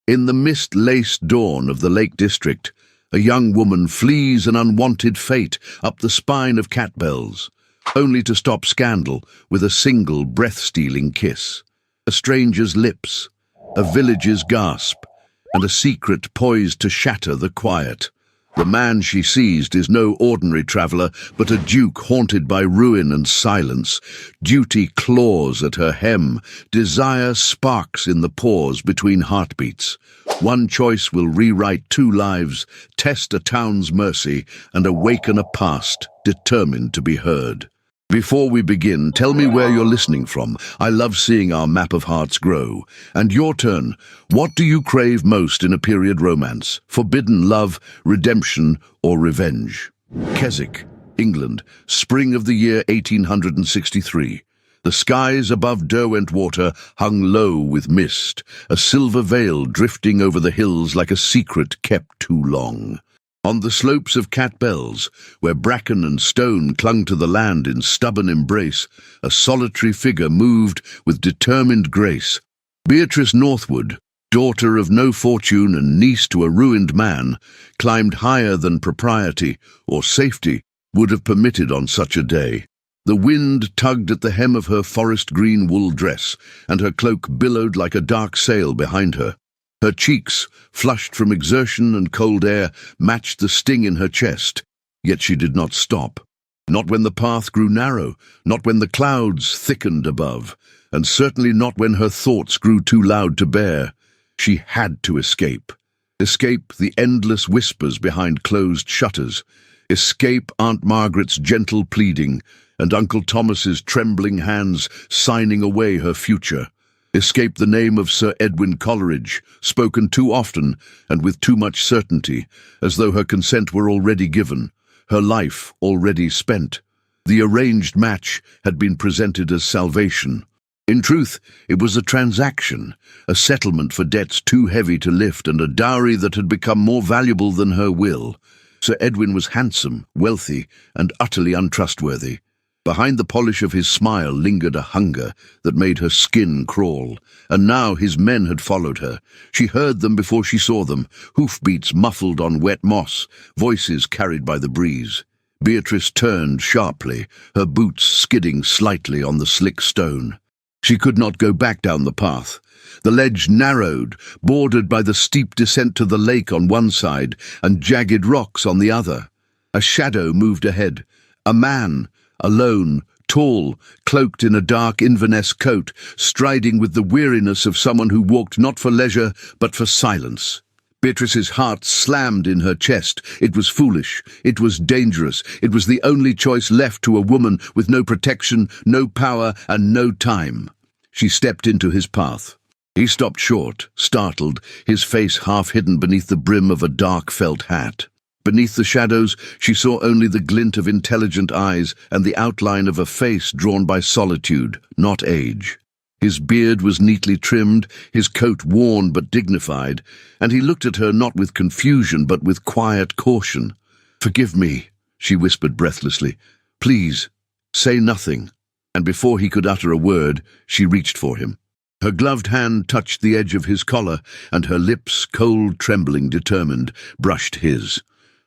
In the mist-laced dawn of the Lake District, a young woman flees an unwanted fate up the spine of Catbells, only to stop scandal with a single breath-stealing kiss. A stranger's lips, a village's gasp, and a secret poised to shatter the quiet. The man she seized is no ordinary traveller, but a duke haunted by ruin and silence. Duty claws at her hem, desire sparks in the pause between heartbeats. One choice will rewrite two lives, test a town's mercy, and awaken a past determined to be heard. Before we begin, tell me where you're listening from. I love seeing our map of hearts grow. And your turn. What do you crave most in a period romance? Forbidden love, redemption, or revenge? Keswick, England, spring of the year 1863. The skies above Derwent Water hung low with mist, a silver veil drifting over the hills like a secret kept too long. On the slopes of Catbells, where bracken and stone clung to the land in stubborn embrace, a solitary figure moved with determined grace. Beatrice Northwood, daughter of no fortune and niece to a ruined man, climbed higher than propriety or safety would have permitted on such a day. The wind tugged at the hem of her forest-green wool dress, and her cloak billowed like a dark sail behind her. Her cheeks, flushed from exertion and cold air, matched the sting in her chest, yet she did not stop. Not when the path grew narrow, not when the clouds thickened above, and certainly not when her thoughts grew too loud to bear. She had to escape. Escape the endless whispers behind closed shutters. Escape Aunt Margaret's gentle pleading, and Uncle Thomas's trembling hands signing away her future. Escape the name of Sir Edwin Coleridge, spoken too often and with too much certainty, as though her consent were already given, her life already spent. The arranged match had been presented as salvation. In truth, it was a transaction, a settlement for debts too heavy to lift and a dowry that had become more valuable than her will. Sir Edwin was handsome, wealthy, and utterly untrustworthy. Behind the polish of his smile lingered a hunger that made her skin crawl, and now his men had followed her. She heard them before she saw them, hoofbeats muffled on wet moss, voices carried by the breeze. Beatrice turned sharply, her boots skidding slightly on the slick stone. She could not go back down the path. The ledge narrowed, bordered by the steep descent to the lake on one side and jagged rocks on the other. A shadow moved ahead. A man, alone, tall, cloaked in a dark Inverness coat, striding with the weariness of someone who walked not for leisure, but for silence. Beatrice's heart slammed in her chest. It was foolish. It was dangerous. It was the only choice left to a woman with no protection, no power, and no time. She stepped into his path. He stopped short, startled, his face half hidden beneath the brim of a dark felt hat. Beneath the shadows, she saw only the glint of intelligent eyes and the outline of a face drawn by solitude, not age. His beard was neatly trimmed, his coat worn but dignified, and he looked at her not with confusion but with quiet caution. "Forgive me," she whispered breathlessly. "Please, say nothing." And before he could utter a word, she reached for him. Her gloved hand touched the edge of his collar, and her lips, cold, trembling, determined, brushed his.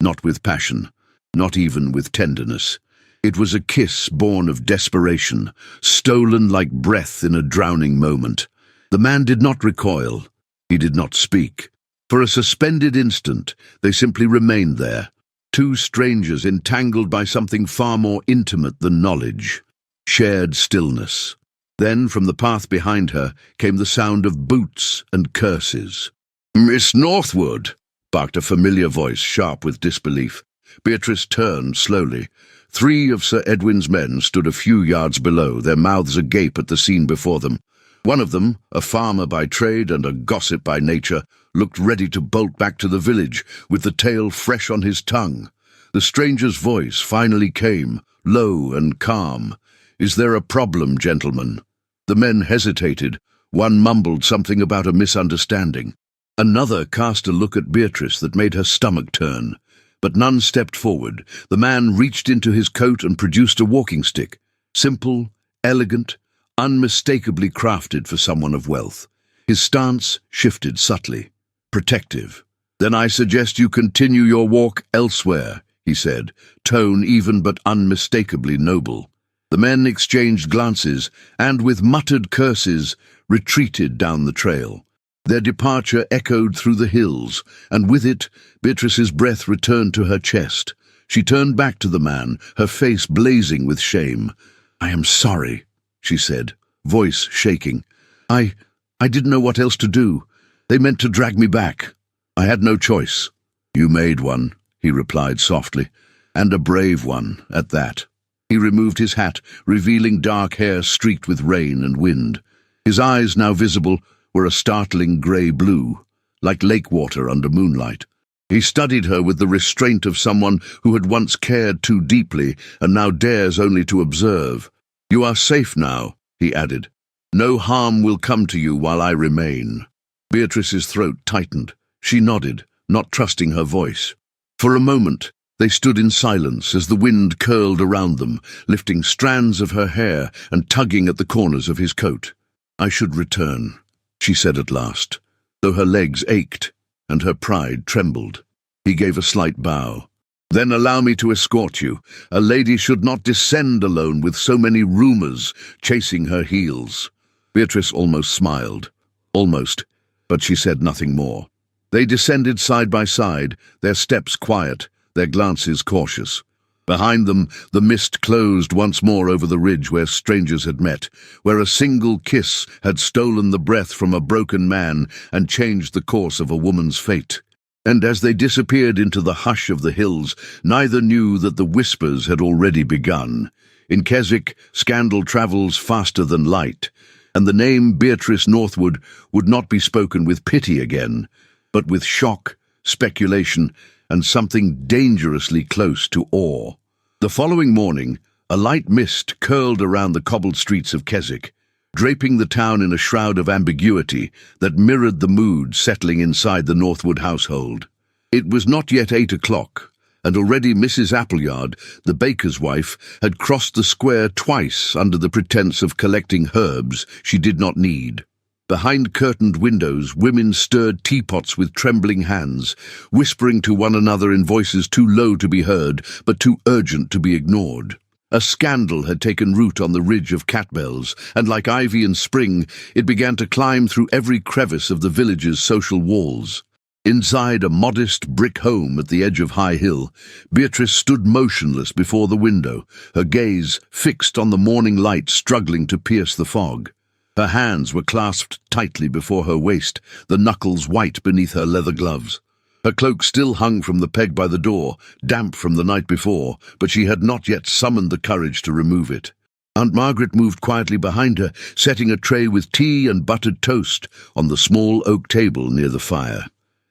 Not with passion, not even with tenderness. It was a kiss born of desperation, stolen like breath in a drowning moment. The man did not recoil. He did not speak. For a suspended instant, they simply remained there, two strangers entangled by something far more intimate than knowledge. Shared stillness. Then, from the path behind her, came the sound of boots and curses. "Miss Northwood!" barked a familiar voice, sharp with disbelief. Beatrice turned slowly. Three of Sir Edwin's men stood a few yards below, their mouths agape at the scene before them. One of them, a farmer by trade and a gossip by nature, looked ready to bolt back to the village, with the tale fresh on his tongue. The stranger's voice finally came, low and calm. "Is there a problem, gentlemen?" The men hesitated. One mumbled something about a misunderstanding. Another cast a look at Beatrice that made her stomach turn. But none stepped forward. The man reached into his coat and produced a walking stick. Simple, elegant, unmistakably crafted for someone of wealth. His stance shifted subtly. protective. "Then I suggest you continue your walk elsewhere," he said, tone even but unmistakably noble. The men exchanged glances and, with muttered curses, retreated down the trail. Their departure echoed through the hills, and with it, Beatrice's breath returned to her chest. She turned back to the man, her face blazing with shame. "I am sorry," she said, voice shaking. I didn't know what else to do. They meant to drag me back. I had no choice." "You made one," he replied softly, "and a brave one at that." He removed his hat, revealing dark hair streaked with rain and wind. His eyes, now visible, were a startling grey-blue, like lake water under moonlight. He studied her with the restraint of someone who had once cared too deeply and now dares only to observe. "You are safe now," he added. "No harm will come to you while I remain." Beatrice's throat tightened. She nodded, not trusting her voice. For a moment, they stood in silence as the wind curled around them, lifting strands of her hair and tugging at the corners of his coat. "I should return," she said at last, though her legs ached and her pride trembled. He gave a slight bow. "Then allow me to escort you. A lady should not descend alone with so many rumors chasing her heels." Beatrice almost smiled. Almost, but she said nothing more. They descended side by side, their steps quiet, their glances cautious. Behind them, the mist closed once more over the ridge where strangers had met, where a single kiss had stolen the breath from a broken man and changed the course of a woman's fate. And as they disappeared into the hush of the hills, neither knew that the whispers had already begun. In Keswick, scandal travels faster than light, and the name Beatrice Northwood would not be spoken with pity again, but with shock, speculation, and something dangerously close to awe. The following morning, a light mist curled around the cobbled streets of Keswick, draping the town in a shroud of ambiguity that mirrored the mood settling inside the Northwood household. It was not yet 8 o'clock, and already Mrs. Appleyard, the baker's wife, had crossed the square twice under the pretense of collecting herbs she did not need. Behind curtained windows, women stirred teapots with trembling hands, whispering to one another in voices too low to be heard, but too urgent to be ignored. A scandal had taken root on the ridge of Catbells, and like ivy in spring, it began to climb through every crevice of the village's social walls. Inside a modest brick home at the edge of High Hill, Beatrice stood motionless before the window, her gaze fixed on the morning light struggling to pierce the fog. Her hands were clasped tightly before her waist, the knuckles white beneath her leather gloves. Her cloak still hung from the peg by the door, damp from the night before, but she had not yet summoned the courage to remove it. Aunt Margaret moved quietly behind her, setting a tray with tea and buttered toast on the small oak table near the fire.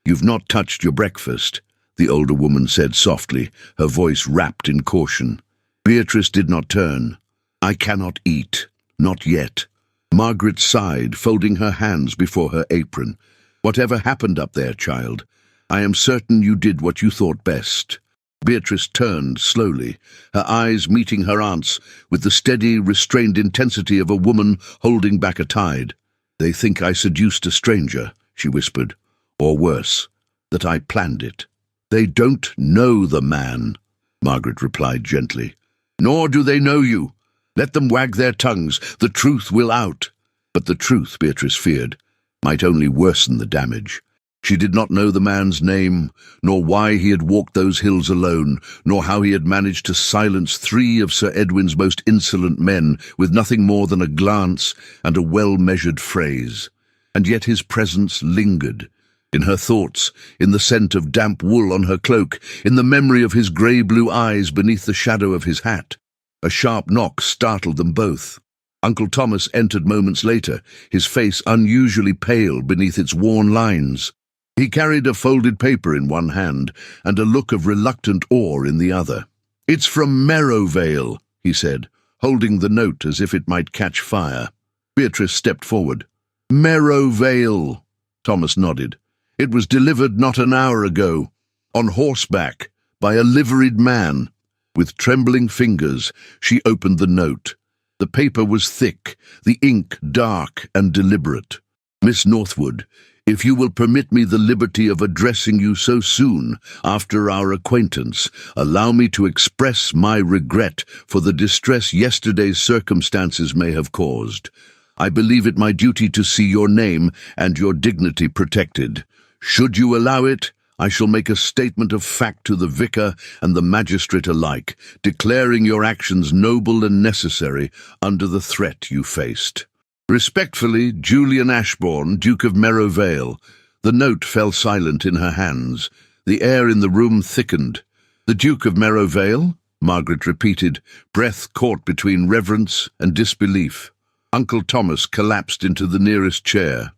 "You've not touched your breakfast," the older woman said softly, her voice wrapped in caution. Beatrice did not turn. "I cannot eat, not yet." Margaret sighed, folding her hands before her apron. "Whatever happened up there, child, I am certain you did what you thought best." Beatrice turned slowly, her eyes meeting her aunt's with the steady, restrained intensity of a woman holding back a tide. "They think I seduced a stranger," she whispered, "or worse, that I planned it." "They don't know the man," Margaret replied gently. "Nor do they know you. Let them wag their tongues, the truth will out." But the truth, Beatrice feared, might only worsen the damage. She did not know the man's name, nor why he had walked those hills alone, nor how he had managed to silence 3 of Sir Edwin's most insolent men with nothing more than a glance and a well-measured phrase. And yet his presence lingered, in her thoughts, in the scent of damp wool on her cloak, in the memory of his grey-blue eyes beneath the shadow of his hat. A sharp knock startled them both. Uncle Thomas entered moments later, his face unusually pale beneath its worn lines. He carried a folded paper in one hand and a look of reluctant awe in the other. "It's from Merrowvale," he said, holding the note as if it might catch fire. Beatrice stepped forward. "Merrowvale," Thomas nodded. "It was delivered not an hour ago, on horseback, by a liveried man." With trembling fingers, she opened the note. The paper was thick, the ink dark and deliberate. "Miss Northwood, If you will permit me the liberty of addressing you so soon after our acquaintance, allow me to express my regret for the distress yesterday's circumstances may have caused. I believe it my duty to see your name and your dignity protected. Should you allow it, I shall make a statement of fact to the vicar and the magistrate alike, declaring your actions noble and necessary under the threat you faced. Respectfully, Julian Ashbourne, Duke of Merivale. The note fell silent in her hands. The air in the room thickened. The Duke of Merivale? Margaret repeated, breath caught between reverence and disbelief. Uncle Thomas collapsed into the nearest chair.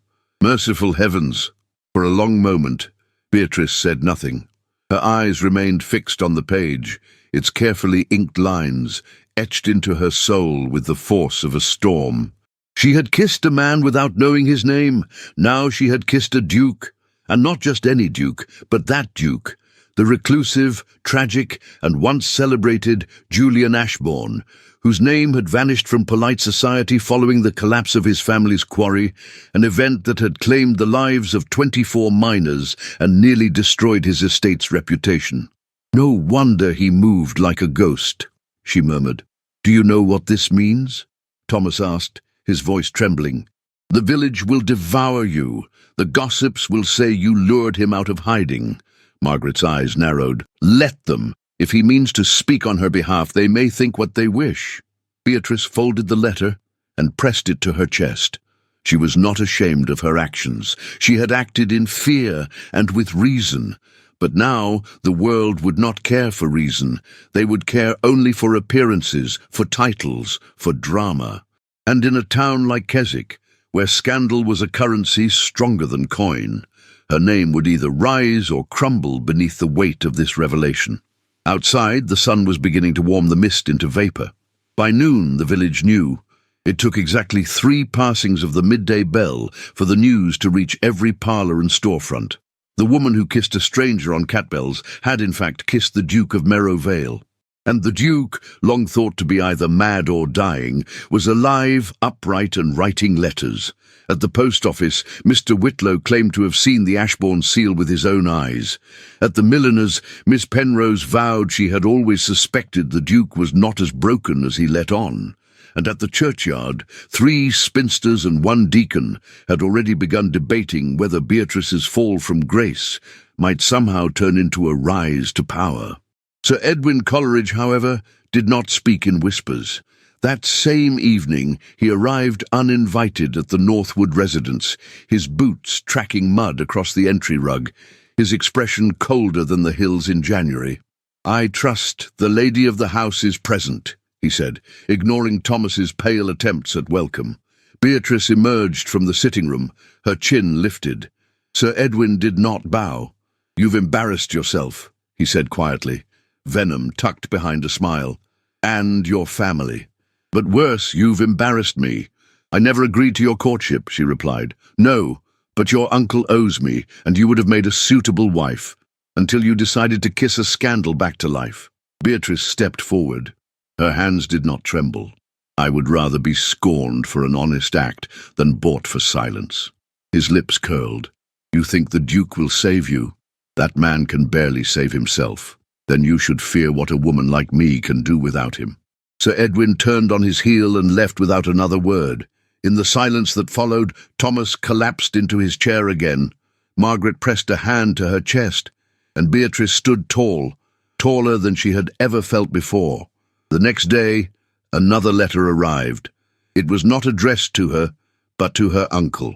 Merciful heavens! For a long moment, Beatrice said nothing. Her eyes remained fixed on the page, its carefully inked lines etched into her soul with the force of a storm. She had kissed a man without knowing his name. Now she had kissed a duke, and not just any duke, but that duke, the reclusive, tragic, and once celebrated Julian Ashbourne, whose name had vanished from polite society following the collapse of his family's quarry, an event that had claimed the lives of 24 miners and nearly destroyed his estate's reputation. "No wonder he moved like a ghost," she murmured. "Do you know what this means?" Thomas asked, his voice trembling. "The village will devour you. The gossips will say you lured him out of hiding." Margaret's eyes narrowed. "Let them. If he means to speak on her behalf, they may think what they wish." Beatrice folded the letter and pressed it to her chest. She was not ashamed of her actions. She had acted in fear and with reason. But now the world would not care for reason. They would care only for appearances, for titles, for drama. And in a town like Keswick, where scandal was a currency stronger than coin, her name would either rise or crumble beneath the weight of this revelation. Outside, the sun was beginning to warm the mist into vapor. By noon, the village knew. It took exactly 3 passings of the midday bell for the news to reach every parlour and storefront. The woman who kissed a stranger on Catbells had in fact kissed the Duke of Merivale. And the Duke, long thought to be either mad or dying, was alive, upright, and writing letters. At the post office, Mr. Whitlow claimed to have seen the Ashbourne seal with his own eyes. At the milliner's, Miss Penrose vowed she had always suspected the Duke was not as broken as he let on. And at the churchyard, 3 spinsters and 1 deacon had already begun debating whether Beatrice's fall from grace might somehow turn into a rise to power. Sir Edwin Coleridge, however, did not speak in whispers. That same evening he arrived uninvited at the Northwood residence, his boots tracking mud across the entry rug, his expression colder than the hills in January. "I trust the lady of the house is present," he said, ignoring Thomas's pale attempts at welcome. Beatrice emerged from the sitting-room, her chin lifted. Sir Edwin did not bow. "You've embarrassed yourself," he said quietly, venom tucked behind a smile. "And your family. But worse, you've embarrassed me." "I never agreed to your courtship," she replied. "No, but your uncle owes me, and you would have made a suitable wife, until you decided to kiss a scandal back to life." Beatrice stepped forward. Her hands did not tremble. "I would rather be scorned for an honest act than bought for silence." His lips curled. "You think the Duke will save you? That man can barely save himself. Then you should fear what a woman like me can do without him." Sir Edwin turned on his heel and left without another word. In the silence that followed, Thomas collapsed into his chair again. Margaret pressed a hand to her chest, and Beatrice stood tall, taller than she had ever felt before. The next day, another letter arrived. It was not addressed to her, but to her uncle.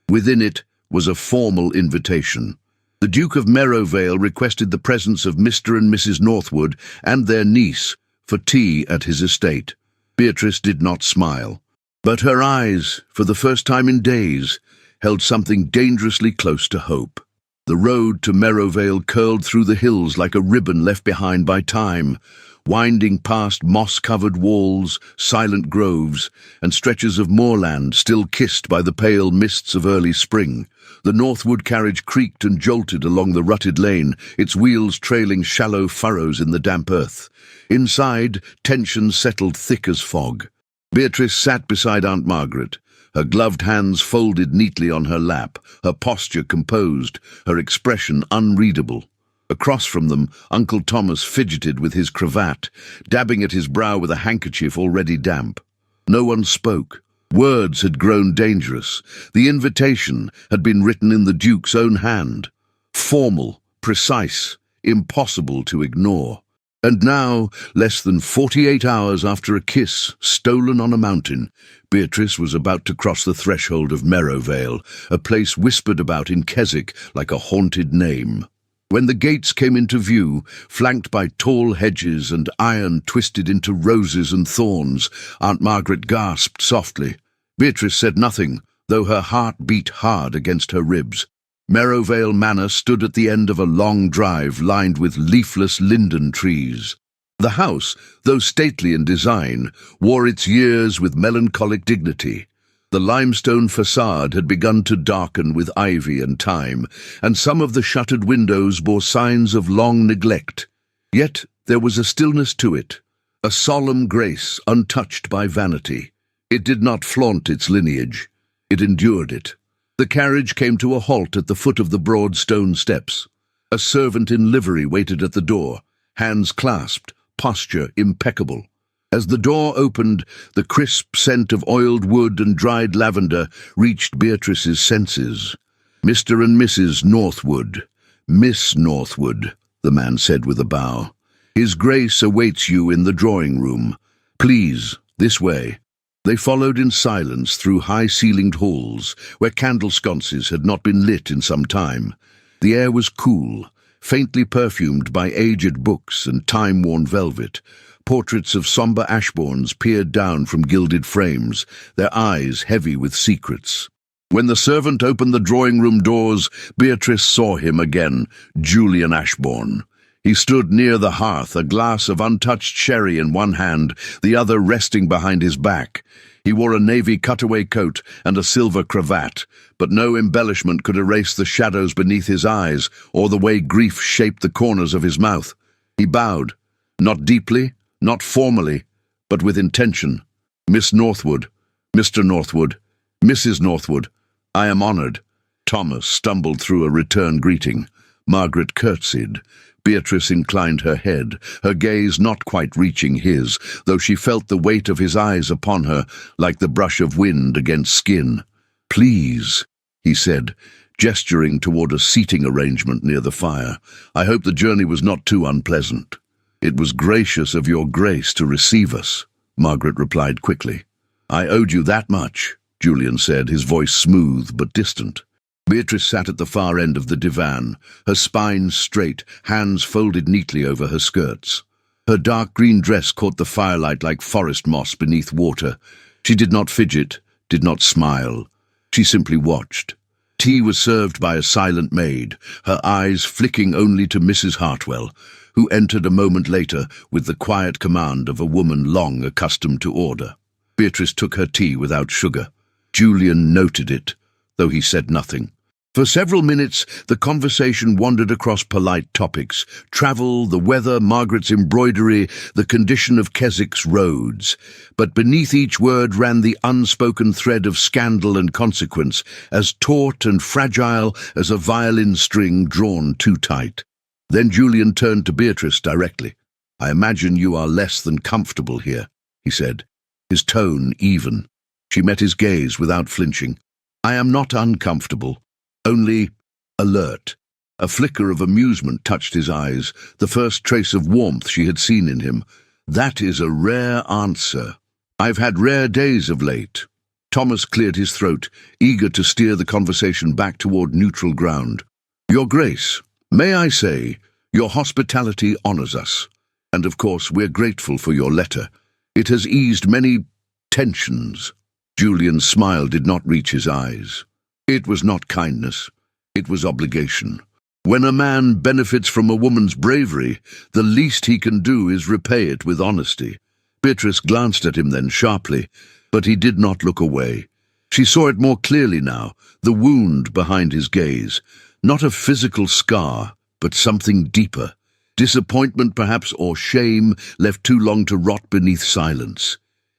Within it was a formal invitation. The Duke of Merivale requested the presence of Mr. and Mrs. Northwood and their niece for tea at his estate. Beatrice did not smile, but her eyes, for the first time in days, held something dangerously close to hope. The road to Merivale curled through the hills like a ribbon left behind by time, winding past moss-covered walls, silent groves, and stretches of moorland still kissed by the pale mists of early spring. The Northwood carriage creaked and jolted along the rutted lane, its wheels trailing shallow furrows in the damp earth. Inside, tension settled thick as fog. Beatrice sat beside Aunt Margaret, her gloved hands folded neatly on her lap, her posture composed, her expression unreadable. Across from them, Uncle Thomas fidgeted with his cravat, dabbing at his brow with a handkerchief already damp. No one spoke. Words had grown dangerous. The invitation had been written in the Duke's own hand. Formal, precise, impossible to ignore. And now, less than 48 hours after a kiss stolen on a mountain, Beatrice was about to cross the threshold of Merrowvale, a place whispered about in Keswick like a haunted name. When the gates came into view, flanked by tall hedges and iron twisted into roses and thorns, Aunt Margaret gasped softly. Beatrice said nothing, though her heart beat hard against her ribs. Merrowvale Manor stood at the end of a long drive lined with leafless linden trees. The house, though stately in design, wore its years with melancholic dignity. The limestone facade had begun to darken with ivy and time, and some of the shuttered windows bore signs of long neglect. Yet there was a stillness to it, a solemn grace untouched by vanity. It did not flaunt its lineage. It endured it. The carriage came to a halt at the foot of the broad stone steps. A servant in livery waited at the door, hands clasped, posture impeccable. As the door opened, the crisp scent of oiled wood and dried lavender reached Beatrice's senses. "Mr. and Mrs. Northwood, Miss Northwood," the man said with a bow. "His Grace awaits you in the drawing-room. Please, this way." They followed in silence through high-ceilinged halls, where candle sconces had not been lit in some time. The air was cool, faintly perfumed by aged books and time-worn velvet. Portraits of sombre Ashbournes peered down from gilded frames, their eyes heavy with secrets. When the servant opened the drawing-room doors, Beatrice saw him again, Julian Ashbourne. He stood near the hearth, a glass of untouched sherry in one hand, the other resting behind his back. He wore a navy cutaway coat and a silver cravat, but no embellishment could erase the shadows beneath his eyes or the way grief shaped the corners of his mouth. He bowed, not deeply, not formally, but with intention. "Miss Northwood, Mr. Northwood, Mrs. Northwood, I am honored." Thomas stumbled through a return greeting. Margaret curtsied. Beatrice inclined her head, her gaze not quite reaching his, though she felt the weight of his eyes upon her like the brush of wind against skin. "Please," he said, gesturing toward a seating arrangement near the fire. "I hope the journey was not too unpleasant." "It was gracious of your Grace to receive us," Margaret replied quickly. "I owed you that much," Julian said, his voice smooth but distant. Beatrice sat at the far end of the divan, her spine straight, hands folded neatly over her skirts. Her dark green dress caught the firelight like forest moss beneath water. She did not fidget, did not smile. She simply watched. Tea was served by a silent maid, her eyes flicking only to Mrs. Hartwell, who entered a moment later with the quiet command of a woman long accustomed to order. Beatrice took her tea without sugar. Julian noted it, though he said nothing. For several minutes, the conversation wandered across polite topics: travel, the weather, Margaret's embroidery, the condition of Keswick's roads. But beneath each word ran the unspoken thread of scandal and consequence, as taut and fragile as a violin string drawn too tight. Then Julian turned to Beatrice directly. "I imagine you are less than comfortable here," he said, his tone even. She met his gaze without flinching. "I am not uncomfortable. Only alert." A flicker of amusement touched his eyes, the first trace of warmth she had seen in him. "That is a rare answer. I've had rare days of late." Thomas cleared his throat, eager to steer the conversation back toward neutral ground. "Your Grace, may I say, your hospitality honors us. And of course we're grateful for your letter. It has eased many tensions." Julian's smile did not reach his eyes. It was not kindness. It was obligation. When a man benefits from a woman's bravery, the least he can do is repay it with honesty. Beatrice glanced at him then sharply, but he did not look away. She saw it more clearly now, the wound behind his gaze. Not a physical scar, but something deeper. Disappointment perhaps, or shame, left too long to rot beneath silence.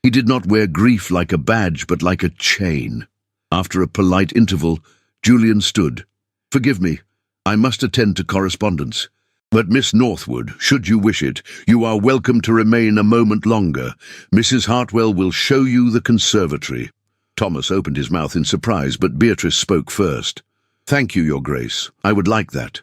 He did not wear grief like a badge, but like a chain. After a polite interval, Julian stood. "Forgive me, I must attend to correspondence. But Miss Northwood, should you wish it, you are welcome to remain a moment longer. Mrs. Hartwell will show you the conservatory." Thomas opened his mouth in surprise, but Beatrice spoke first. "Thank you, Your Grace. I would like that."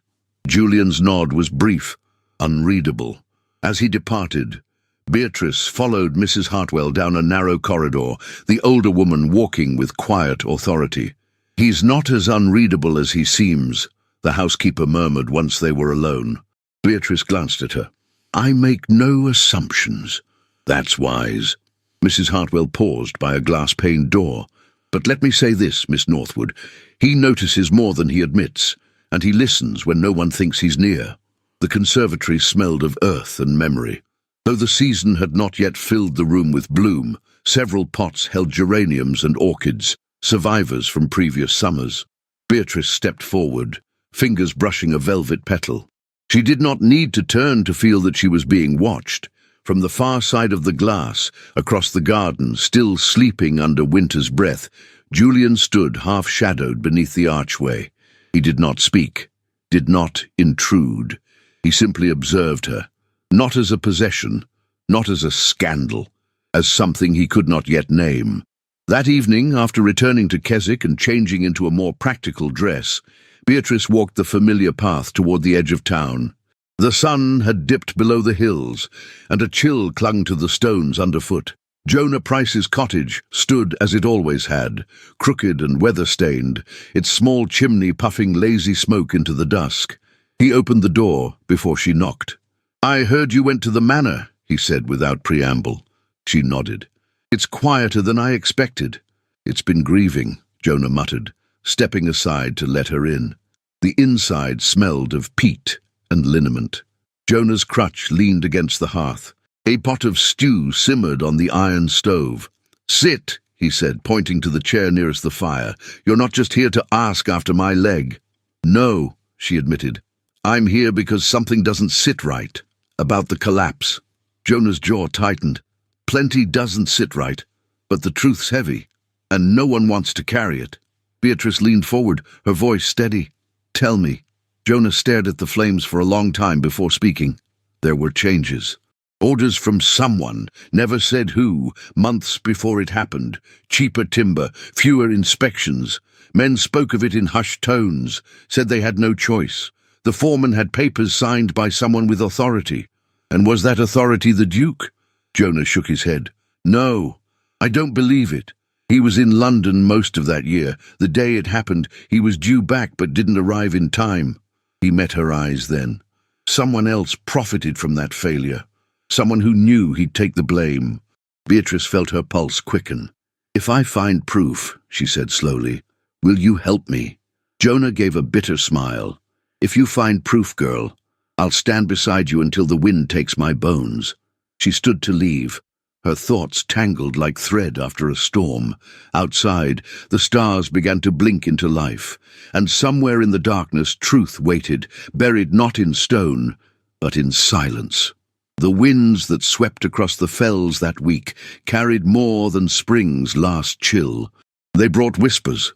Julian's nod was brief, unreadable. As he departed, Beatrice followed Mrs. Hartwell down a narrow corridor, the older woman walking with quiet authority. "He's not as unreadable as he seems," the housekeeper murmured once they were alone. Beatrice glanced at her. "I make no assumptions." "That's wise." Mrs. Hartwell paused by a glass-paned door. "But let me say this, Miss Northwood. He notices more than he admits, and he listens when no one thinks he's near." The conservatory smelled of earth and memory. Though the season had not yet filled the room with bloom, several pots held geraniums and orchids, survivors from previous summers. Beatrice stepped forward, fingers brushing a velvet petal. She did not need to turn to feel that she was being watched. From the far side of the glass, across the garden, still sleeping under winter's breath, Julian stood half-shadowed beneath the archway. He did not speak, did not intrude. He simply observed her, not as a possession, not as a scandal, as something he could not yet name. That evening, after returning to Keswick and changing into a more practical dress, Beatrice walked the familiar path toward the edge of town. The sun had dipped below the hills, and a chill clung to the stones underfoot. Jonah Price's cottage stood as it always had, crooked and weather-stained, its small chimney puffing lazy smoke into the dusk. He opened the door before she knocked. "I heard you went to the manor," he said without preamble. She nodded. "It's quieter than I expected." "It's been grieving," Jonah muttered, stepping aside to let her in. The inside smelled of peat and liniment. Jonah's crutch leaned against the hearth. A pot of stew simmered on the iron stove. "Sit," he said, pointing to the chair nearest the fire. "You're not just here to ask after my leg." "No," she admitted. "I'm here because something doesn't sit right. About the collapse." Jonah's jaw tightened. "Plenty doesn't sit right, but the truth's heavy, and no one wants to carry it." Beatrice leaned forward, her voice steady. "Tell me." Jonah stared at the flames for a long time before speaking. "There were changes. Orders from someone, never said who, months before it happened. Cheaper timber, fewer inspections. Men spoke of it in hushed tones, said they had no choice. The foreman had papers signed by someone with authority. And was that authority the Duke?" Jonah shook his head. "No, I don't believe it. He was in London most of that year. The day it happened, he was due back but didn't arrive in time." He met her eyes then. Someone else profited from that failure. Someone who knew he'd take the blame. Beatrice felt her pulse quicken. "If I find proof," she said slowly, "will you help me?" Jonah gave a bitter smile. "If you find proof, girl, I'll stand beside you until the wind takes my bones." She stood to leave, her thoughts tangled like thread after a storm. Outside, the stars began to blink into life, and somewhere in the darkness truth waited, buried not in stone, but in silence. The winds that swept across the fells that week carried more than spring's last chill. They brought whispers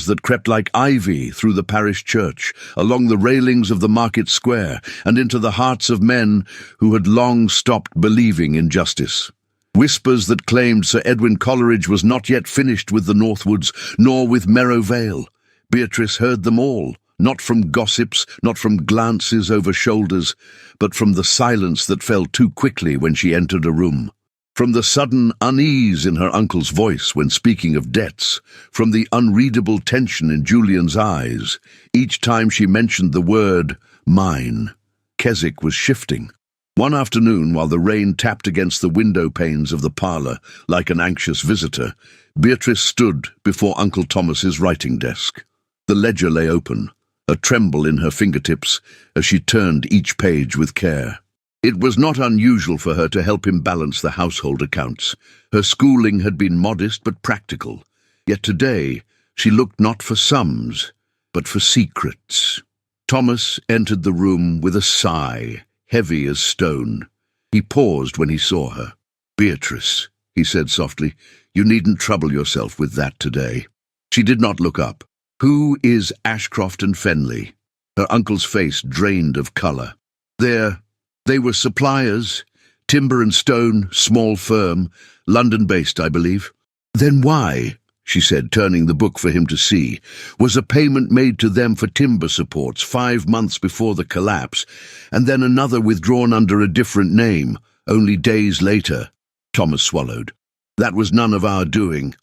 that crept like ivy through the parish church, along the railings of the market square, and into the hearts of men who had long stopped believing in justice. Whispers that claimed Sir Edwin Coleridge was not yet finished with the Northwoods, nor with Merrow Vale. Beatrice heard them all, not from gossips, not from glances over shoulders, but from the silence that fell too quickly when she entered a room. From the sudden unease in her uncle's voice when speaking of debts, from the unreadable tension in Julian's eyes, each time she mentioned the word, mine. Keswick was shifting. One afternoon, while the rain tapped against the window panes of the parlour like an anxious visitor, Beatrice stood before Uncle Thomas's writing desk. The ledger lay open, a tremble in her fingertips as she turned each page with care. It was not unusual for her to help him balance the household accounts. Her schooling had been modest but practical, yet today she looked not for sums, but for secrets. Thomas entered the room with a sigh, heavy as stone. He paused when he saw her. "Beatrice," he said softly. "You needn't trouble yourself with that today." She did not look up. "Who is Ashcroft and Fenley?" Her uncle's face drained of colour. They were suppliers, timber and stone, small firm, London-based, I believe." "Then why," she said, turning the book for him to see, "was a payment made to them for timber supports 5 months before the collapse, and then another withdrawn under a different name, only days later?" Thomas swallowed. "That was none of our doing.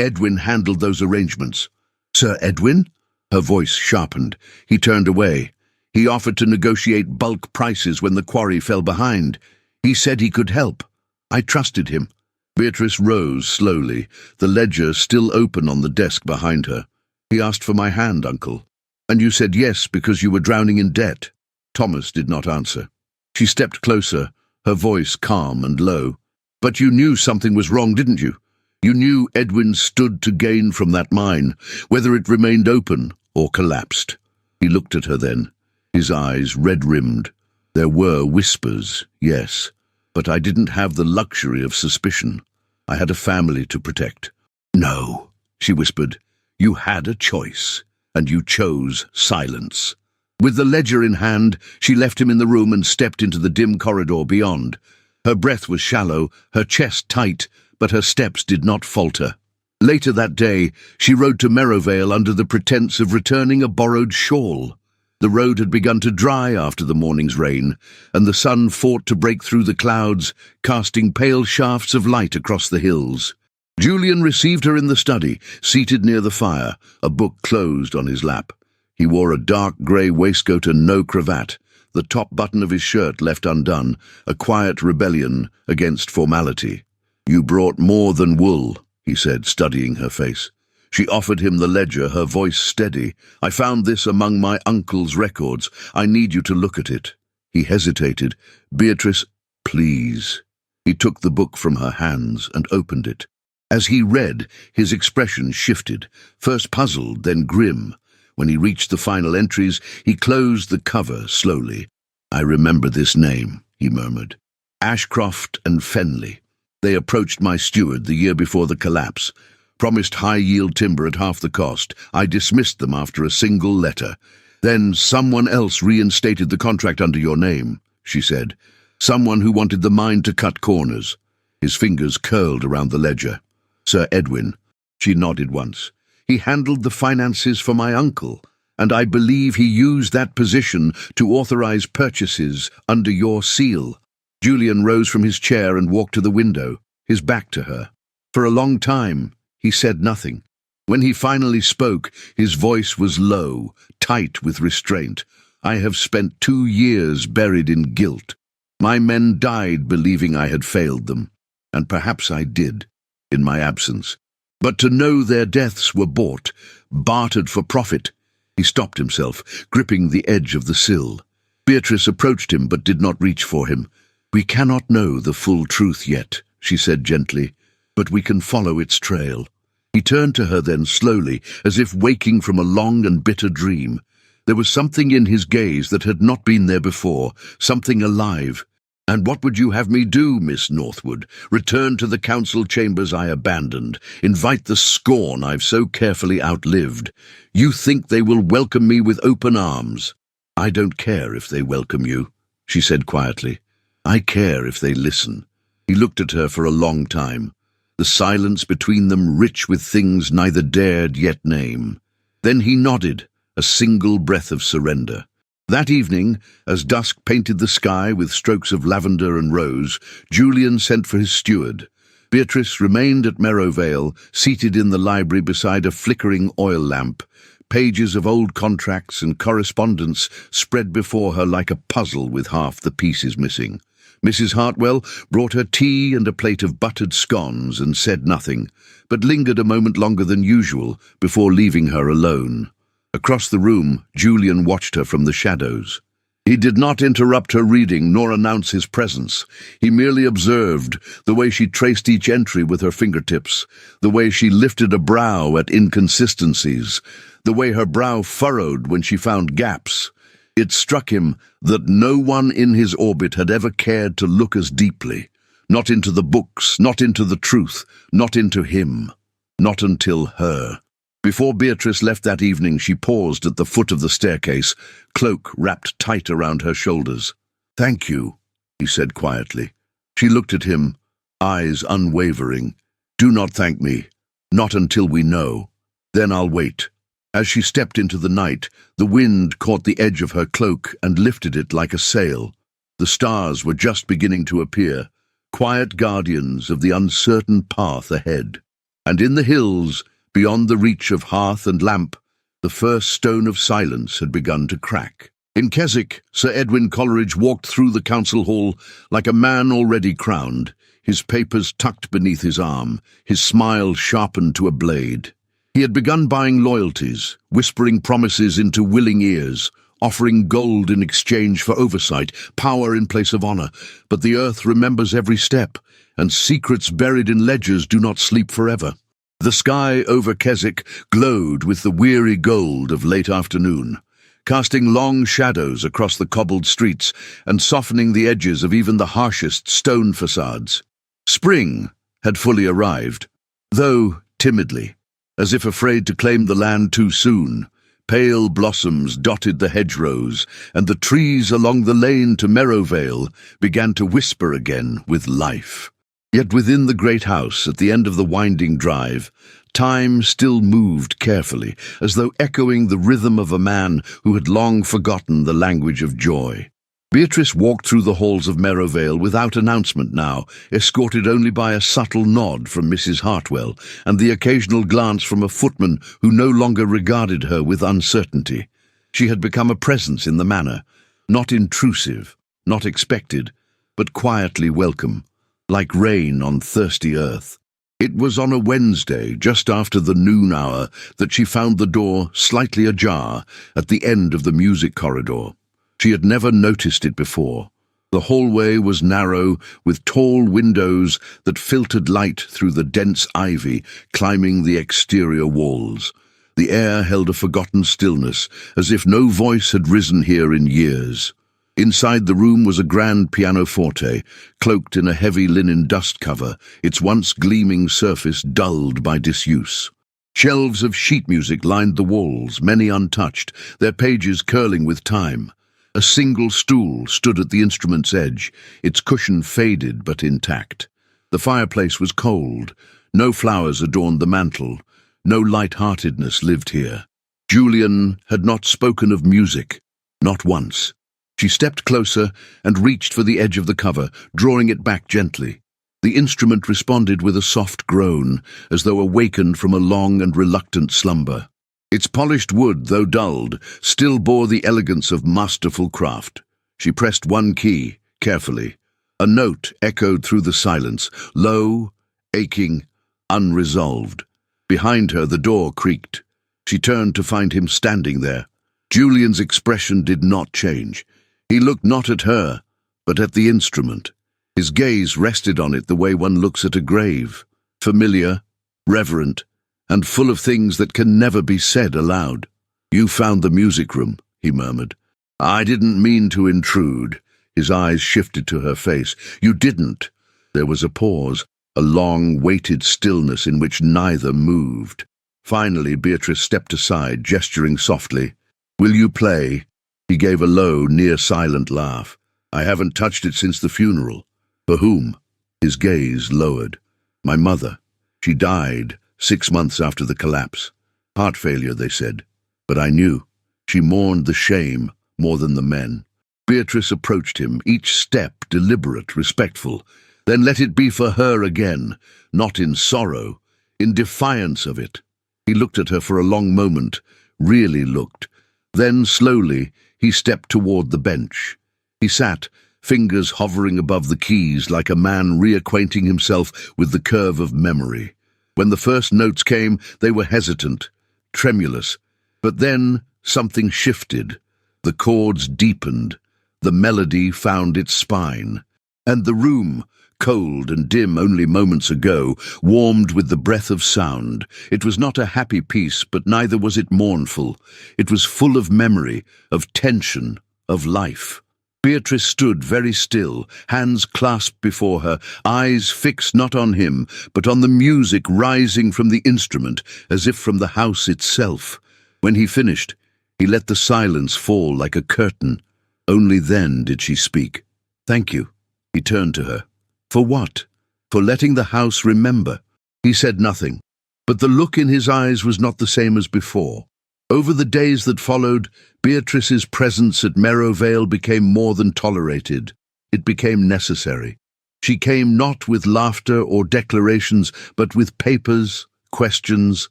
Edwin, handled those arrangements." "Sir Edwin?" Her voice sharpened. He turned away. "He offered to negotiate bulk prices when the quarry fell behind. He said he could help. I trusted him." Beatrice rose slowly, the ledger still open on the desk behind her. "He asked for my hand, Uncle. And you said yes because you were drowning in debt." Thomas did not answer. She stepped closer, her voice calm and low. "But you knew something was wrong, didn't you? You knew Edwin stood to gain from that mine, whether it remained open or collapsed." He looked at her then, his eyes red-rimmed. "There were whispers, yes, but I didn't have the luxury of suspicion. I had a family to protect." "No," she whispered. "You had a choice, and you chose silence." With the ledger in hand, she left him in the room and stepped into the dim corridor beyond. Her breath was shallow, her chest tight, but her steps did not falter. Later that day, she rode to Merivale under the pretence of returning a borrowed shawl. The road had begun to dry after the morning's rain, and the sun fought to break through the clouds, casting pale shafts of light across the hills. Julian received her in the study, seated near the fire, a book closed on his lap. He wore a dark grey waistcoat and no cravat, the top button of his shirt left undone, a quiet rebellion against formality. "You brought more than wool," he said, studying her face. She offered him the ledger, her voice steady. "I found this among my uncle's records. I need you to look at it." He hesitated. "Beatrice, please." He took the book from her hands and opened it. As he read, his expression shifted, first puzzled, then grim. When he reached the final entries, he closed the cover slowly. "I remember this name," he murmured. "Ashcroft and Fenley. They approached my steward the year before the collapse. Promised high-yield timber at half the cost. I dismissed them after a single letter. Then someone else reinstated the contract under your name," she said. "Someone who wanted the mine to cut corners." His fingers curled around the ledger. "Sir Edwin." She nodded once. "He handled the finances for my uncle, and I believe he used that position to authorize purchases under your seal." Julian rose from his chair and walked to the window, his back to her. For a long time, he said nothing. When he finally spoke, his voice was low, tight with restraint. "I have spent 2 years buried in guilt. My men died believing I had failed them, and perhaps I did, in my absence. But to know their deaths were bought, bartered for profit—" He stopped himself, gripping the edge of the sill. Beatrice approached him but did not reach for him. "We cannot know the full truth yet," she said gently, "but we can follow its trail." He turned to her then slowly, as if waking from a long and bitter dream. There was something in his gaze that had not been there before, something alive. "And what would you have me do, Miss Northwood? Return to the council chambers I abandoned, invite the scorn I've so carefully outlived? You think they will welcome me with open arms?" "I don't care if they welcome you," she said quietly. "I care if they listen." He looked at her for a long time, the silence between them rich with things neither dared yet name. Then he nodded, a single breath of surrender. That evening, as dusk painted the sky with strokes of lavender and rose, Julian sent for his steward. Beatrice remained at Merivale, seated in the library beside a flickering oil lamp. Pages of old contracts and correspondence spread before her like a puzzle with half the pieces missing. Mrs. Hartwell brought her tea and a plate of buttered scones and said nothing, but lingered a moment longer than usual before leaving her alone. Across the room, Julian watched her from the shadows. He did not interrupt her reading nor announce his presence. He merely observed the way she traced each entry with her fingertips, the way she lifted a brow at inconsistencies, the way her brow furrowed when she found gaps. It struck him that no one in his orbit had ever cared to look as deeply, Not into the books, not into the truth, not into him. Not until her. Before Beatrice left that evening, she paused at the foot of the staircase, cloak wrapped tight around her shoulders. "Thank you," he said quietly. She looked at him, eyes unwavering. "Do not thank me. Not until we know. Then I'll wait." As she stepped into the night, the wind caught the edge of her cloak and lifted it like a sail. The stars were just beginning to appear, quiet guardians of the uncertain path ahead. And in the hills, beyond the reach of hearth and lamp, the first stone of silence had begun to crack. In Keswick, Sir Edwin Coleridge walked through the council hall like a man already crowned, his papers tucked beneath his arm, his smile sharpened to a blade. He had begun buying loyalties, whispering promises into willing ears, offering gold in exchange for oversight, power in place of honor. But the earth remembers every step, and secrets buried in ledgers do not sleep forever. The sky over Keswick glowed with the weary gold of late afternoon, casting long shadows across the cobbled streets and softening the edges of even the harshest stone facades. Spring had fully arrived, though timidly, as if afraid to claim the land too soon. Pale blossoms dotted the hedgerows, and the trees along the lane to Merrowvale began to whisper again with life. Yet within the great house at the end of the winding drive, time still moved carefully, as though echoing the rhythm of a man who had long forgotten the language of joy. Beatrice walked through the halls of Merrowvale without announcement now, escorted only by a subtle nod from Mrs. Hartwell and the occasional glance from a footman who no longer regarded her with uncertainty. She had become a presence in the manor, not intrusive, not expected, but quietly welcome, like rain on thirsty earth. It was on a Wednesday, just after the noon hour, that she found the door slightly ajar at the end of the music corridor. She had never noticed it before. The hallway was narrow, with tall windows that filtered light through the dense ivy climbing the exterior walls. The air held a forgotten stillness, as if no voice had risen here in years. Inside the room was a grand pianoforte, cloaked in a heavy linen dust cover, its once gleaming surface dulled by disuse. Shelves of sheet music lined the walls, many untouched, their pages curling with time. A single stool stood at the instrument's edge, its cushion faded but intact. The fireplace was cold, no flowers adorned the mantel, no light-heartedness lived here. Julian had not spoken of music, not once. She stepped closer and reached for the edge of the cover, drawing it back gently. The instrument responded with a soft groan, as though awakened from a long and reluctant slumber. Its polished wood, though dulled, still bore the elegance of masterful craft. She pressed one key, carefully. A note echoed through the silence, low, aching, unresolved. Behind her, the door creaked. She turned to find him standing there. Julian's expression did not change. He looked not at her, but at the instrument. His gaze rested on it the way one looks at a grave, familiar, reverent, and full of things that can never be said aloud. "You found the music room," he murmured. "I didn't mean to intrude." His eyes shifted to her face. "You didn't." There was a pause, a long, weighted stillness in which neither moved. Finally, Beatrice stepped aside, gesturing softly. "Will you play?" He gave a low, near-silent laugh. "I haven't touched it since the funeral." "For whom?" His gaze lowered. "My mother. She died 6 months after the collapse. Heart failure, they said. But I knew. She mourned the shame more than the men." Beatrice approached him, each step deliberate, respectful. Then let it be for her again, not in sorrow, in defiance of it. He looked at her for a long moment, really looked. Then, slowly, he stepped toward the bench. He sat, fingers hovering above the keys like a man reacquainting himself with the curve of memory. When the first notes came, they were hesitant, tremulous. But then something shifted. The chords deepened. The melody found its spine. And the room, cold and dim only moments ago, warmed with the breath of sound. It was not a happy piece, but neither was it mournful. It was full of memory, of tension, of life. Beatrice stood very still, hands clasped before her, eyes fixed not on him, but on the music rising from the instrument, as if from the house itself. When he finished, he let the silence fall like a curtain. Only then did she speak. "Thank you." He turned to her. "For what?" "For letting the house remember." He said nothing, but the look in his eyes was not the same as before. Over the days that followed, Beatrice's presence at Merrowvale became more than tolerated. It became necessary. She came not with laughter or declarations, but with papers, questions,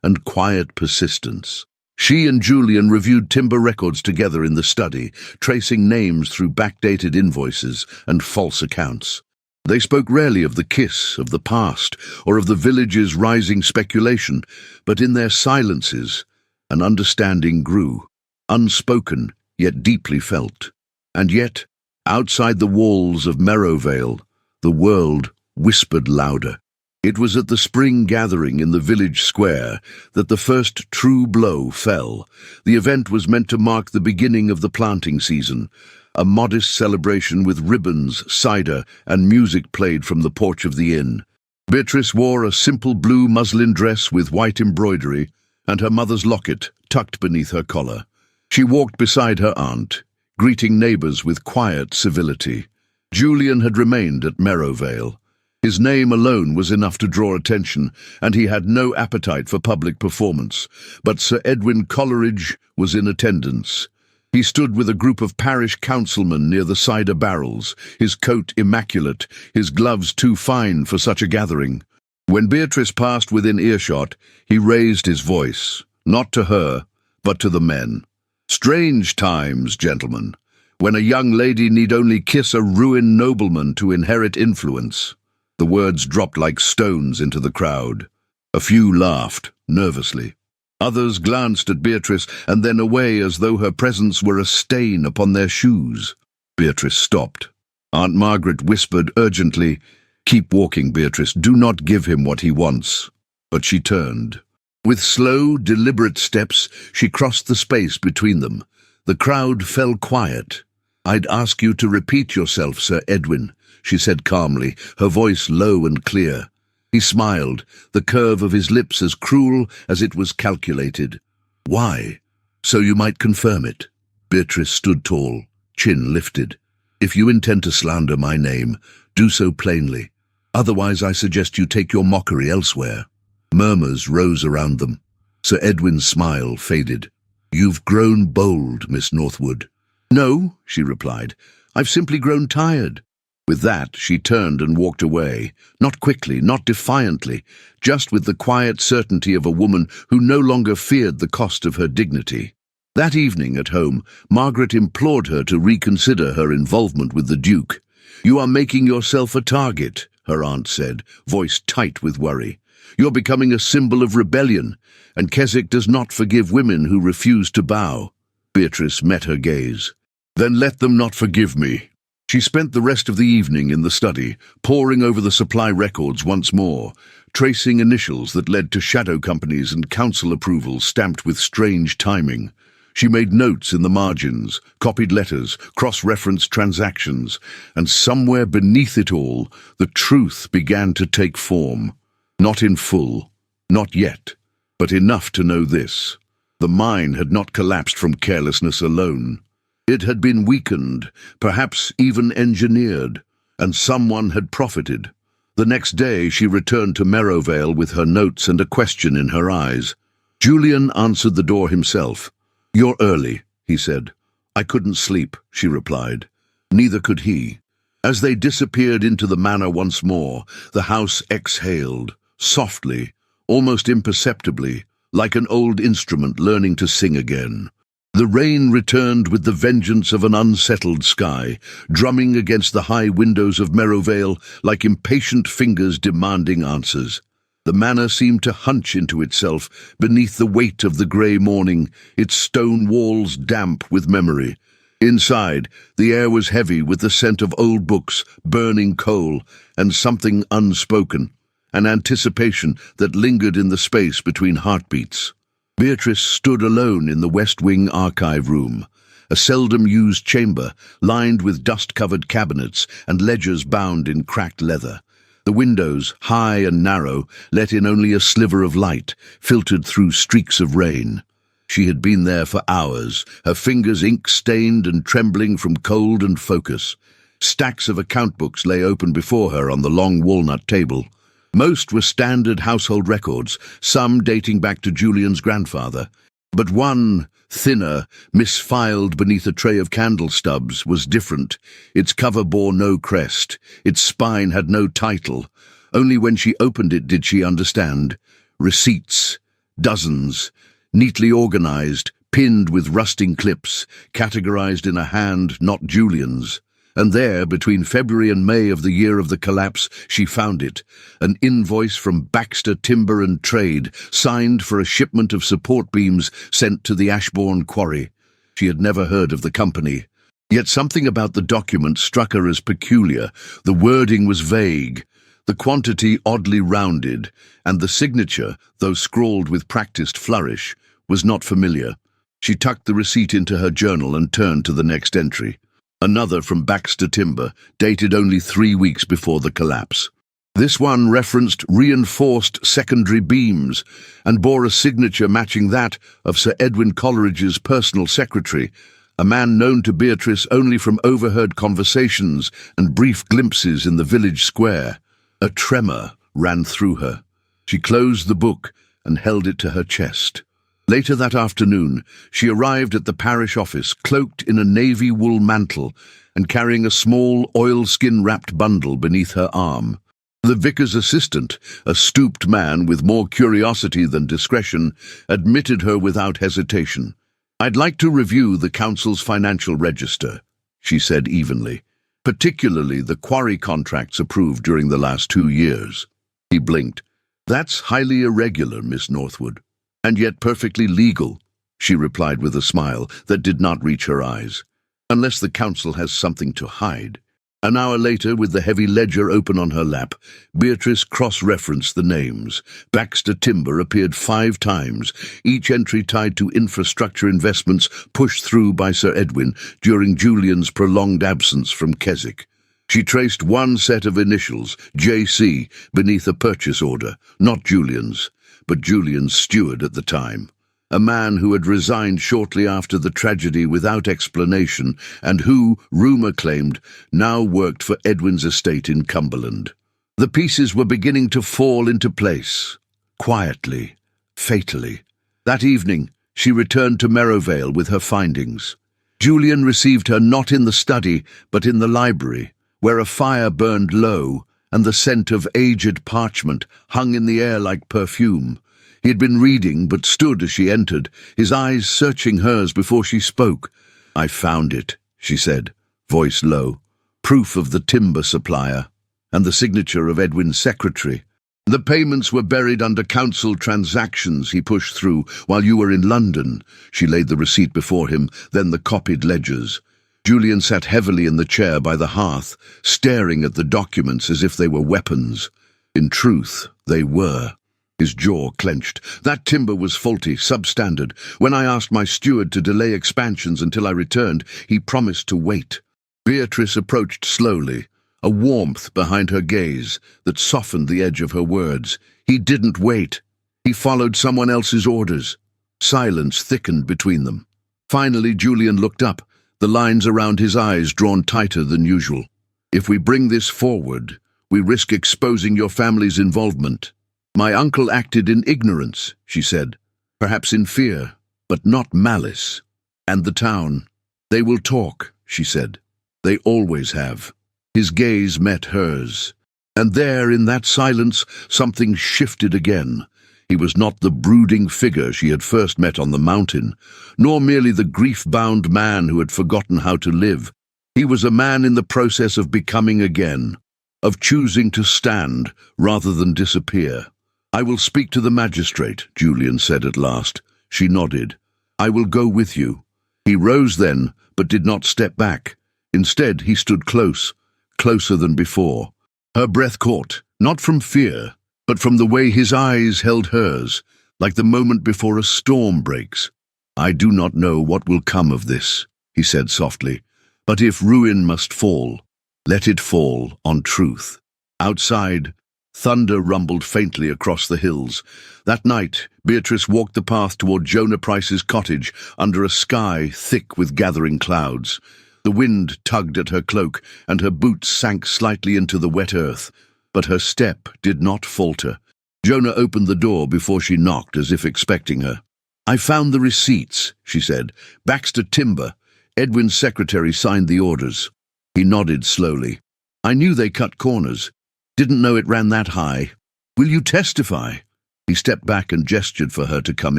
and quiet persistence. She and Julian reviewed timber records together in the study, tracing names through backdated invoices and false accounts. They spoke rarely of the kiss, of the past, or of the village's rising speculation, but in their silences, an understanding grew, unspoken, yet deeply felt. And yet, outside the walls of Merrowvale, the world whispered louder. It was at the spring gathering in the village square that the first true blow fell. The event was meant to mark the beginning of the planting season, a modest celebration with ribbons, cider, and music played from the porch of the inn. Beatrice wore a simple blue muslin dress with white embroidery, and her mother's locket tucked beneath her collar. She walked beside her aunt, greeting neighbours with quiet civility. Julian had remained at Merrowvale. His name alone was enough to draw attention, and he had no appetite for public performance. But Sir Edwin Coleridge was in attendance. He stood with a group of parish councilmen near the cider barrels, his coat immaculate, his gloves too fine for such a gathering. When Beatrice passed within earshot, he raised his voice, not to her, but to the men. "Strange times, gentlemen, when a young lady need only kiss a ruined nobleman to inherit influence." The words dropped like stones into the crowd. A few laughed, nervously. Others glanced at Beatrice and then away as though her presence were a stain upon their shoes. Beatrice stopped. Aunt Margaret whispered urgently, "Keep walking, Beatrice. Do not give him what he wants." But she turned. With slow, deliberate steps, she crossed the space between them. The crowd fell quiet. "I'd ask you to repeat yourself, Sir Edwin," she said calmly, her voice low and clear. He smiled, the curve of his lips as cruel as it was calculated. "Why?" "So you might confirm it." Beatrice stood tall, chin lifted. "If you intend to slander my name, do so plainly. Otherwise I suggest you take your mockery elsewhere." Murmurs rose around them. Sir Edwin's smile faded. "You've grown bold, Miss Northwood." "No," she replied. "I've simply grown tired." With that, she turned and walked away, not quickly, not defiantly, just with the quiet certainty of a woman who no longer feared the cost of her dignity. That evening at home, Margaret implored her to reconsider her involvement with the Duke. "You are making yourself a target," her aunt said, voice tight with worry. "You're becoming a symbol of rebellion, and Keswick does not forgive women who refuse to bow." Beatrice met her gaze. "Then let them not forgive me." She spent the rest of the evening in the study, poring over the supply records once more, tracing initials that led to shadow companies and council approvals stamped with strange timing. She made notes in the margins, copied letters, cross-referenced transactions, and somewhere beneath it all, the truth began to take form. Not in full, not yet, but enough to know this. The mine had not collapsed from carelessness alone. It had been weakened, perhaps even engineered, and someone had profited. The next day she returned to Merrowvale with her notes and a question in her eyes. Julian answered the door himself. "You're early," he said. "I couldn't sleep," she replied. Neither could he. As they disappeared into the manor once more, the house exhaled, softly, almost imperceptibly, like an old instrument learning to sing again. The rain returned with the vengeance of an unsettled sky, drumming against the high windows of Merrowvale like impatient fingers demanding answers. The manor seemed to hunch into itself beneath the weight of the grey morning, its stone walls damp with memory. Inside, the air was heavy with the scent of old books, burning coal, and something unspoken, an anticipation that lingered in the space between heartbeats. Beatrice stood alone in the West Wing archive room, a seldom-used chamber lined with dust-covered cabinets and ledgers bound in cracked leather. The windows, high and narrow, let in only a sliver of light, filtered through streaks of rain. She had been there for hours, her fingers ink-stained and trembling from cold and focus. Stacks of account books lay open before her on the long walnut table. Most were standard household records, some dating back to Julian's grandfather. But one, thinner, misfiled beneath a tray of candle stubs, was different. Its cover bore no crest. Its spine had no title. Only when she opened it did she understand. Receipts. Dozens. Neatly organized, pinned with rusting clips, categorized in a hand not Julian's. And there, between February and May of the year of the collapse, she found it, an invoice from Baxter Timber and Trade, signed for a shipment of support beams sent to the Ashbourne quarry. She had never heard of the company. Yet something about the document struck her as peculiar. The wording was vague, the quantity oddly rounded, and the signature, though scrawled with practiced flourish, was not familiar. She tucked the receipt into her journal and turned to the next entry. Another from Baxter Timber, dated only 3 weeks before the collapse. This one referenced reinforced secondary beams and bore a signature matching that of Sir Edwin Coleridge's personal secretary, a man known to Beatrice only from overheard conversations and brief glimpses in the village square. A tremor ran through her. She closed the book and held it to her chest. Later that afternoon, she arrived at the parish office, cloaked in a navy wool mantle and carrying a small oilskin-wrapped bundle beneath her arm. The vicar's assistant, a stooped man with more curiosity than discretion, admitted her without hesitation. "I'd like to review the council's financial register," she said evenly, "particularly the quarry contracts approved during the last 2 years. He blinked. "That's highly irregular, Miss Northwood. "And yet perfectly legal," she replied with a smile that did not reach her eyes. "Unless the council has something to hide." An hour later, with the heavy ledger open on her lap, Beatrice cross-referenced the names. Baxter Timber appeared 5 times, each entry tied to infrastructure investments pushed through by Sir Edwin during Julian's prolonged absence from Keswick. She traced one set of initials, JC, beneath a purchase order, not Julian's, but Julian's steward at the time, a man who had resigned shortly after the tragedy without explanation and who, rumour claimed, now worked for Edwin's estate in Cumberland. The pieces were beginning to fall into place, quietly, fatally. That evening, she returned to Merivale with her findings. Julian received her not in the study, but in the library, where a fire burned low and the scent of aged parchment hung in the air like perfume. He had been reading, but stood as she entered, his eyes searching hers before she spoke. "I found it," she said, voice low. "Proof of the timber supplier, and the signature of Edwin's secretary. The payments were buried under council transactions he pushed through while you were in London." She laid the receipt before him, then the copied ledgers. Julian sat heavily in the chair by the hearth, staring at the documents as if they were weapons. In truth, they were. His jaw clenched. "That timber was faulty, substandard. When I asked my steward to delay expansions until I returned, he promised to wait." Beatrice approached slowly, a warmth behind her gaze that softened the edge of her words. "He didn't wait. He followed someone else's orders." Silence thickened between them. Finally, Julian looked up, the lines around his eyes drawn tighter than usual. "If we bring this forward, we risk exposing your family's involvement." "My uncle acted in ignorance," she said. "Perhaps in fear, but not malice. And the town. They will talk," she said. "They always have." His gaze met hers. And there, in that silence, something shifted again. He was not the brooding figure she had first met on the mountain, nor merely the grief-bound man who had forgotten how to live. He was a man in the process of becoming again, of choosing to stand rather than disappear. "I will speak to the magistrate," Julian said at last. She nodded. "I will go with you." He rose then, but did not step back. Instead, he stood close, closer than before. Her breath caught, not from fear, but from the way his eyes held hers, like the moment before a storm breaks. "I do not know what will come of this," he said softly. But if ruin must fall, let it fall on truth. Outside, thunder rumbled faintly across the hills. That night, Beatrice walked the path toward Jonah Price's cottage under a sky thick with gathering clouds. The wind tugged at her cloak, and her boots sank slightly into the wet earth. But her step did not falter. Jonah opened the door before she knocked, as if expecting her. "I found the receipts," she said. "Baxter Timber. Edwin's secretary signed the orders." He nodded slowly. "I knew they cut corners. Didn't know it ran that high. Will you testify?" He stepped back and gestured for her to come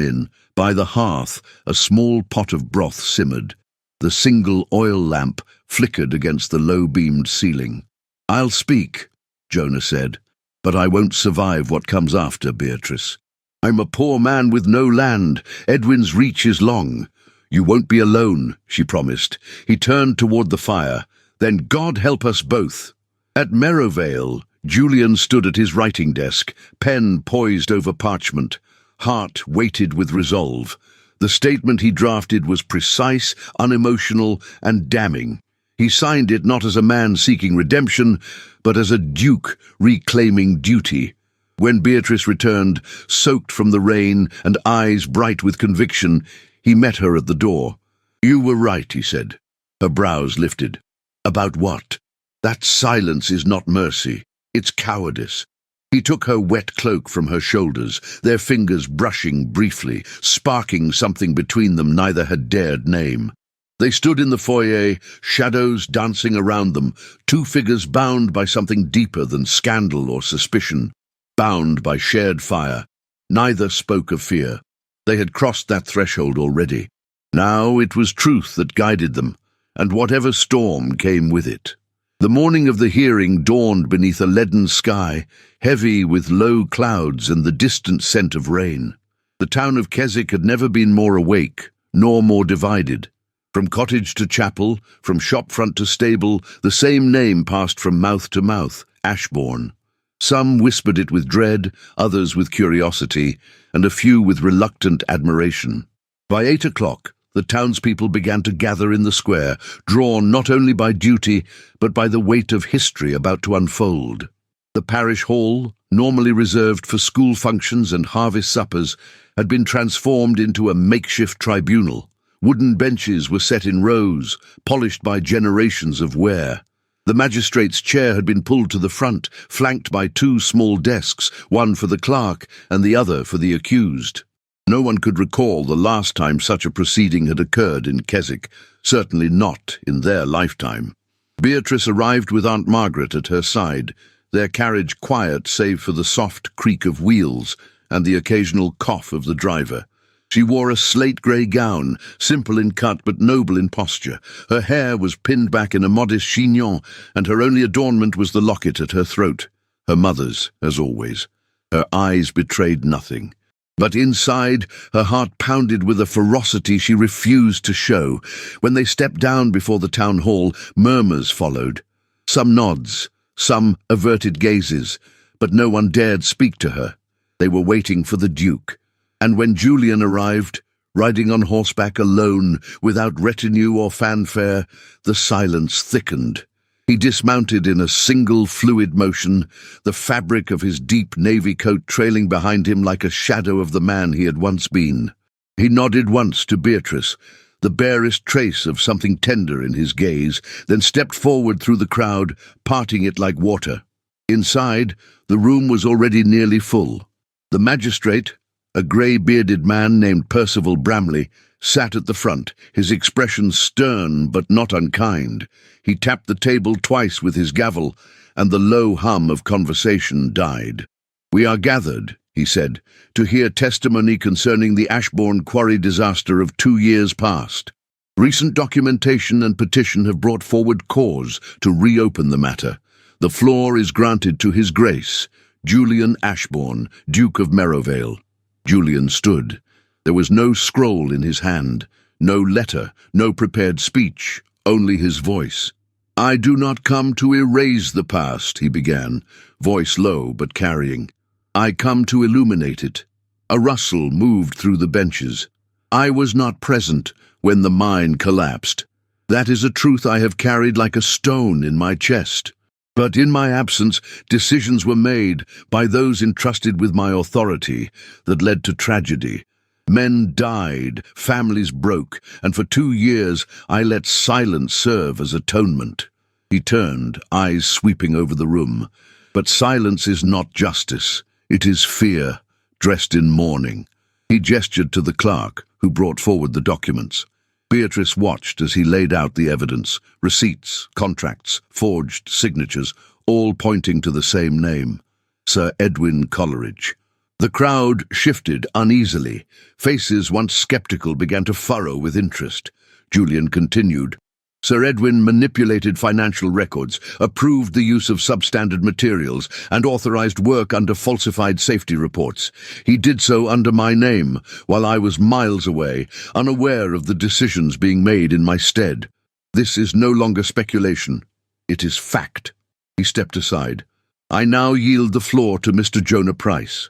in. By the hearth, a small pot of broth simmered. The single oil lamp flickered against the low-beamed ceiling. "I'll speak," Jonah said, "but I won't survive what comes after, Beatrice. I'm a poor man with no land. Edwin's reach is long." "You won't be alone," she promised. He turned toward the fire. "Then God help us both." At Merivale, Julian stood at his writing desk, pen poised over parchment, heart weighted with resolve. The statement he drafted was precise, unemotional, and damning. He signed it not as a man seeking redemption, but as a duke reclaiming duty. When Beatrice returned, soaked from the rain and eyes bright with conviction, he met her at the door. "You were right," he said. Her brows lifted. "About what?" "That silence is not mercy. It's cowardice." He took her wet cloak from her shoulders, their fingers brushing briefly, sparking something between them neither had dared name. They stood in the foyer, shadows dancing around them, two figures bound by something deeper than scandal or suspicion, bound by shared fire. Neither spoke of fear. They had crossed that threshold already. Now it was truth that guided them, and whatever storm came with it. The morning of the hearing dawned beneath a leaden sky, heavy with low clouds and the distant scent of rain. The town of Keswick had never been more awake, nor more divided. From cottage to chapel, from shopfront to stable, the same name passed from mouth to mouth, Ashbourne. Some whispered it with dread, others with curiosity, and a few with reluctant admiration. By 8 o'clock, the townspeople began to gather in the square, drawn not only by duty, but by the weight of history about to unfold. The parish hall, normally reserved for school functions and harvest suppers, had been transformed into a makeshift tribunal. Wooden benches were set in rows, polished by generations of wear. The magistrate's chair had been pulled to the front, flanked by two small desks, one for the clerk and the other for the accused. No one could recall the last time such a proceeding had occurred in Keswick, certainly not in their lifetime. Beatrice arrived with Aunt Margaret at her side, their carriage quiet save for the soft creak of wheels and the occasional cough of the driver. She wore a slate-grey gown, simple in cut but noble in posture. Her hair was pinned back in a modest chignon, and her only adornment was the locket at her throat. Her mother's, as always. Her eyes betrayed nothing. But inside, her heart pounded with a ferocity she refused to show. When they stepped down before the town hall, murmurs followed. Some nods, some averted gazes, but no one dared speak to her. They were waiting for the Duke. And when Julian arrived, riding on horseback alone, without retinue or fanfare, the silence thickened. He dismounted in a single fluid motion, the fabric of his deep navy coat trailing behind him like a shadow of the man he had once been. He nodded once to Beatrice, the barest trace of something tender in his gaze, then stepped forward through the crowd, parting it like water. Inside, the room was already nearly full. The magistrate, a grey-bearded man named Percival Bramley, sat at the front, his expression stern but not unkind. He tapped the table twice with his gavel, and the low hum of conversation died. "We are gathered," he said, "to hear testimony concerning the Ashbourne quarry disaster of 2 years past. Recent documentation and petition have brought forward cause to reopen the matter. The floor is granted to His Grace, Julian Ashbourne, Duke of Merivale." Julian stood. There was no scroll in his hand, no letter, no prepared speech, only his voice. "I do not come to erase the past," he began, voice low but carrying. "I come to illuminate it." A rustle moved through the benches. "I was not present when the mine collapsed. That is a truth I have carried like a stone in my chest. But in my absence, decisions were made by those entrusted with my authority that led to tragedy. Men died, families broke, and for 2 years I let silence serve as atonement." He turned, eyes sweeping over the room. "But silence is not justice. It is fear, dressed in mourning." He gestured to the clerk, who brought forward the documents. Beatrice watched as he laid out the evidence, receipts, contracts, forged signatures, all pointing to the same name, Sir Edwin Coleridge. The crowd shifted uneasily. Faces once skeptical began to furrow with interest. Julian continued. "Sir Edwin manipulated financial records, approved the use of substandard materials, and authorized work under falsified safety reports. He did so under my name, while I was miles away, unaware of the decisions being made in my stead. This is no longer speculation. It is fact." He stepped aside. "I now yield the floor to Mr. Jonah Price."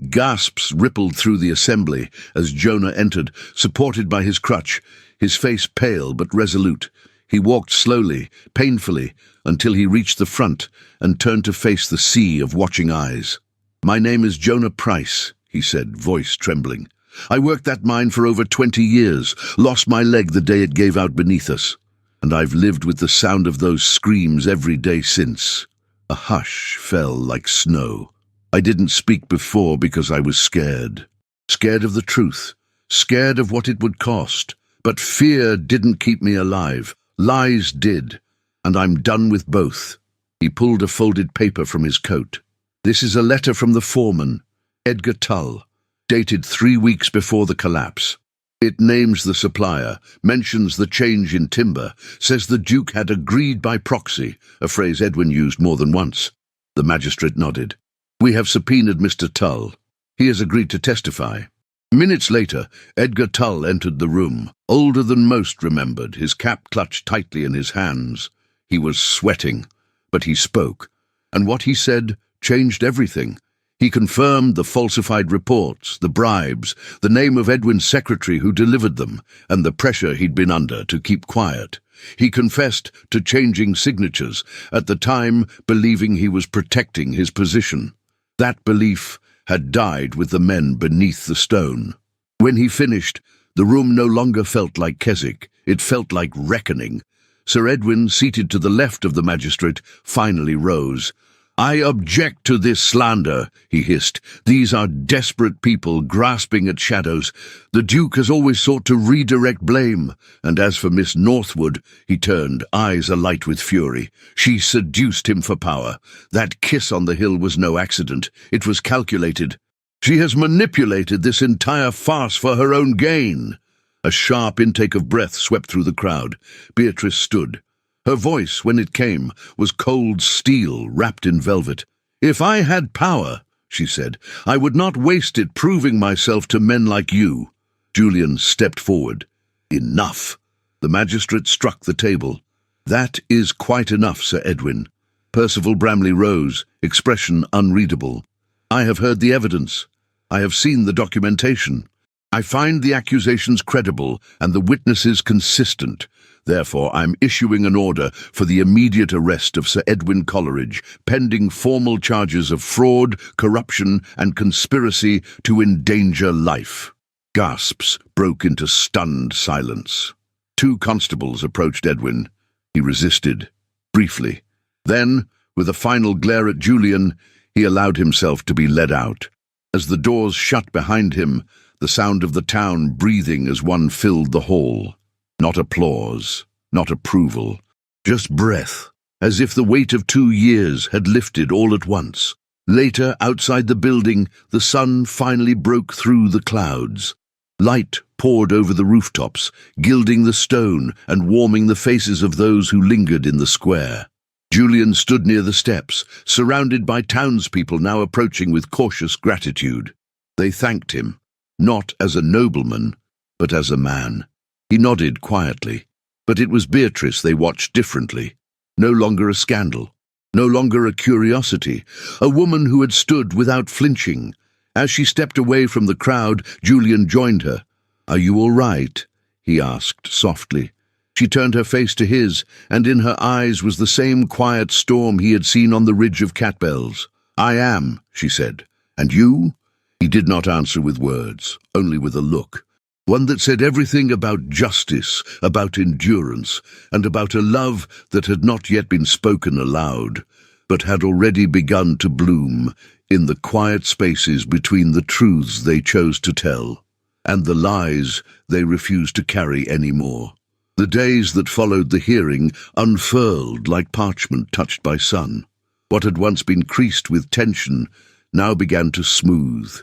Gasps rippled through the assembly as Jonah entered, supported by his crutch, his face pale but resolute. He walked slowly, painfully, until he reached the front and turned to face the sea of watching eyes. "My name is Jonah Price," he said, voice trembling. "I worked that mine for over 20 years, lost my leg the day it gave out beneath us, and I've lived with the sound of those screams every day since." A hush fell like snow. "I didn't speak before because I was scared. Scared of the truth, scared of what it would cost. But fear didn't keep me alive. Lies did, and I'm done with both." He pulled a folded paper from his coat. "This is a letter from the foreman, Edgar Tull, dated 3 weeks before the collapse. It names the supplier, mentions the change in timber, says the Duke had agreed by proxy, a phrase Edwin used more than once." The magistrate nodded. "We have subpoenaed Mr. Tull. He has agreed to testify." Minutes later, Edgar Tull entered the room, older than most remembered, his cap clutched tightly in his hands. He was sweating, but he spoke, and what he said changed everything. He confirmed the falsified reports, the bribes, the name of Edwin's secretary who delivered them, and the pressure he'd been under to keep quiet. He confessed to changing signatures, at the time believing he was protecting his position. That belief had died with the men beneath the stone. When he finished, the room no longer felt like Keswick. It felt like reckoning. Sir Edwin, seated to the left of the magistrate, finally rose. "I object to this slander," he hissed. "These are desperate people grasping at shadows. The Duke has always sought to redirect blame. And as for Miss Northwood," he turned, eyes alight with fury, "she seduced him for power. That kiss on the hill was no accident. It was calculated. She has manipulated this entire farce for her own gain." A sharp intake of breath swept through the crowd. Beatrice stood. Her voice, when it came, was cold steel wrapped in velvet. "If I had power," she said, "I would not waste it proving myself to men like you." Julian stepped forward. "Enough." The magistrate struck the table. "That is quite enough, Sir Edwin." Percival Bramley rose, expression unreadable. "I have heard the evidence. I have seen the documentation. I find the accusations credible and the witnesses consistent. Therefore, I'm issuing an order for the immediate arrest of Sir Edwin Coleridge, pending formal charges of fraud, corruption, and conspiracy to endanger life." Gasps broke into stunned silence. 2 constables approached Edwin. He resisted, briefly. Then, with a final glare at Julian, he allowed himself to be led out. As the doors shut behind him, the sound of the town breathing as one filled the hall. Not applause, not approval, just breath, as if the weight of 2 years had lifted all at once. Later, outside the building, the sun finally broke through the clouds. Light poured over the rooftops, gilding the stone and warming the faces of those who lingered in the square. Julian stood near the steps, surrounded by townspeople now approaching with cautious gratitude. They thanked him, not as a nobleman, but as a man. He nodded quietly, but it was Beatrice they watched differently. No longer a scandal, no longer a curiosity, a woman who had stood without flinching. As she stepped away from the crowd, Julian joined her. "Are you all right?" he asked softly. She turned her face to his, and in her eyes was the same quiet storm he had seen on the ridge of Catbells. "I am," she said. "And you?" He did not answer with words, only with a look. One that said everything about justice, about endurance, and about a love that had not yet been spoken aloud, but had already begun to bloom in the quiet spaces between the truths they chose to tell, and the lies they refused to carry any more. The days that followed the hearing unfurled like parchment touched by sun. What had once been creased with tension now began to smooth,